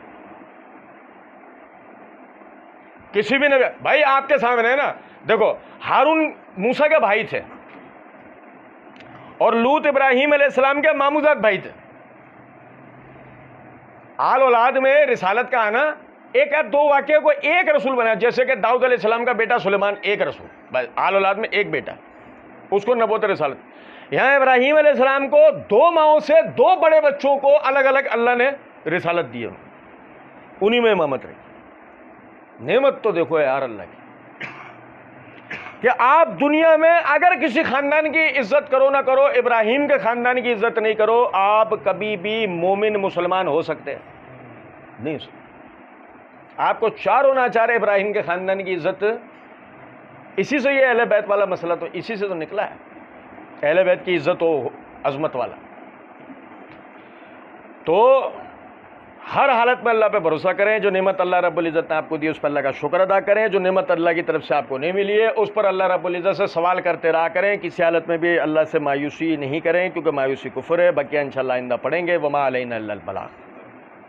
किसी भी नबी। भाई आपके सामने है ना, देखो हारून मूसा के भाई थे और लूत इब्राहीम अलैहिस्सलाम के मामूजात भाई थे। आल औलाद में रिसालत का आना, एक या 2 वाक़े को एक रसूल बनाया, जैसे कि दाऊद अलैहिस्सलाम का बेटा सुलेमान एक रसूल, बस आल औलाद में एक बेटा, उसको नबूवत रिसालत। यहाँ इब्राहीम अलैहिस्सलाम को 2 माओं से 2 बड़े बच्चों को अलग अलग अल्लाह ने रिसालत दी, उन्हीं में इमामत रही। नेमत तो देखो यार अल्लाह की, कि आप दुनिया में अगर किसी खानदान की इज्जत करो ना करो, इब्राहीम के खानदान की इज्जत नहीं करो, आप कभी भी मोमिन मुसलमान हो सकते नहीं हो सकते। आपको चार होना चाह रहे इब्राहीम के खानदान की इज्जत, इसी से ये अहले बैत वाला मसला तो इसी से तो निकला है, अहले बैत की इज्जत हो अजमत वाला। तो हर हालत में अल्लाह पे भरोसा करें। जो नेमत अल्लाह रब्बुल इज़्ज़त ने आपको दी उस पर अल्लाह का शुक्र अदा करें। जो नेमत अल्लाह की तरफ से आपको नहीं मिली है उस पर अल्लाह रब्बुल इज़्ज़त से सवाल करते रहा करें। किसी हालत में भी अल्लाह से मायूसी नहीं करें, क्योंकि मायूसी कुफ्र है। बकिया इंशाअल्लाह आइंदा पढ़ेंगे। वमा अलैना इल्लल बलाग।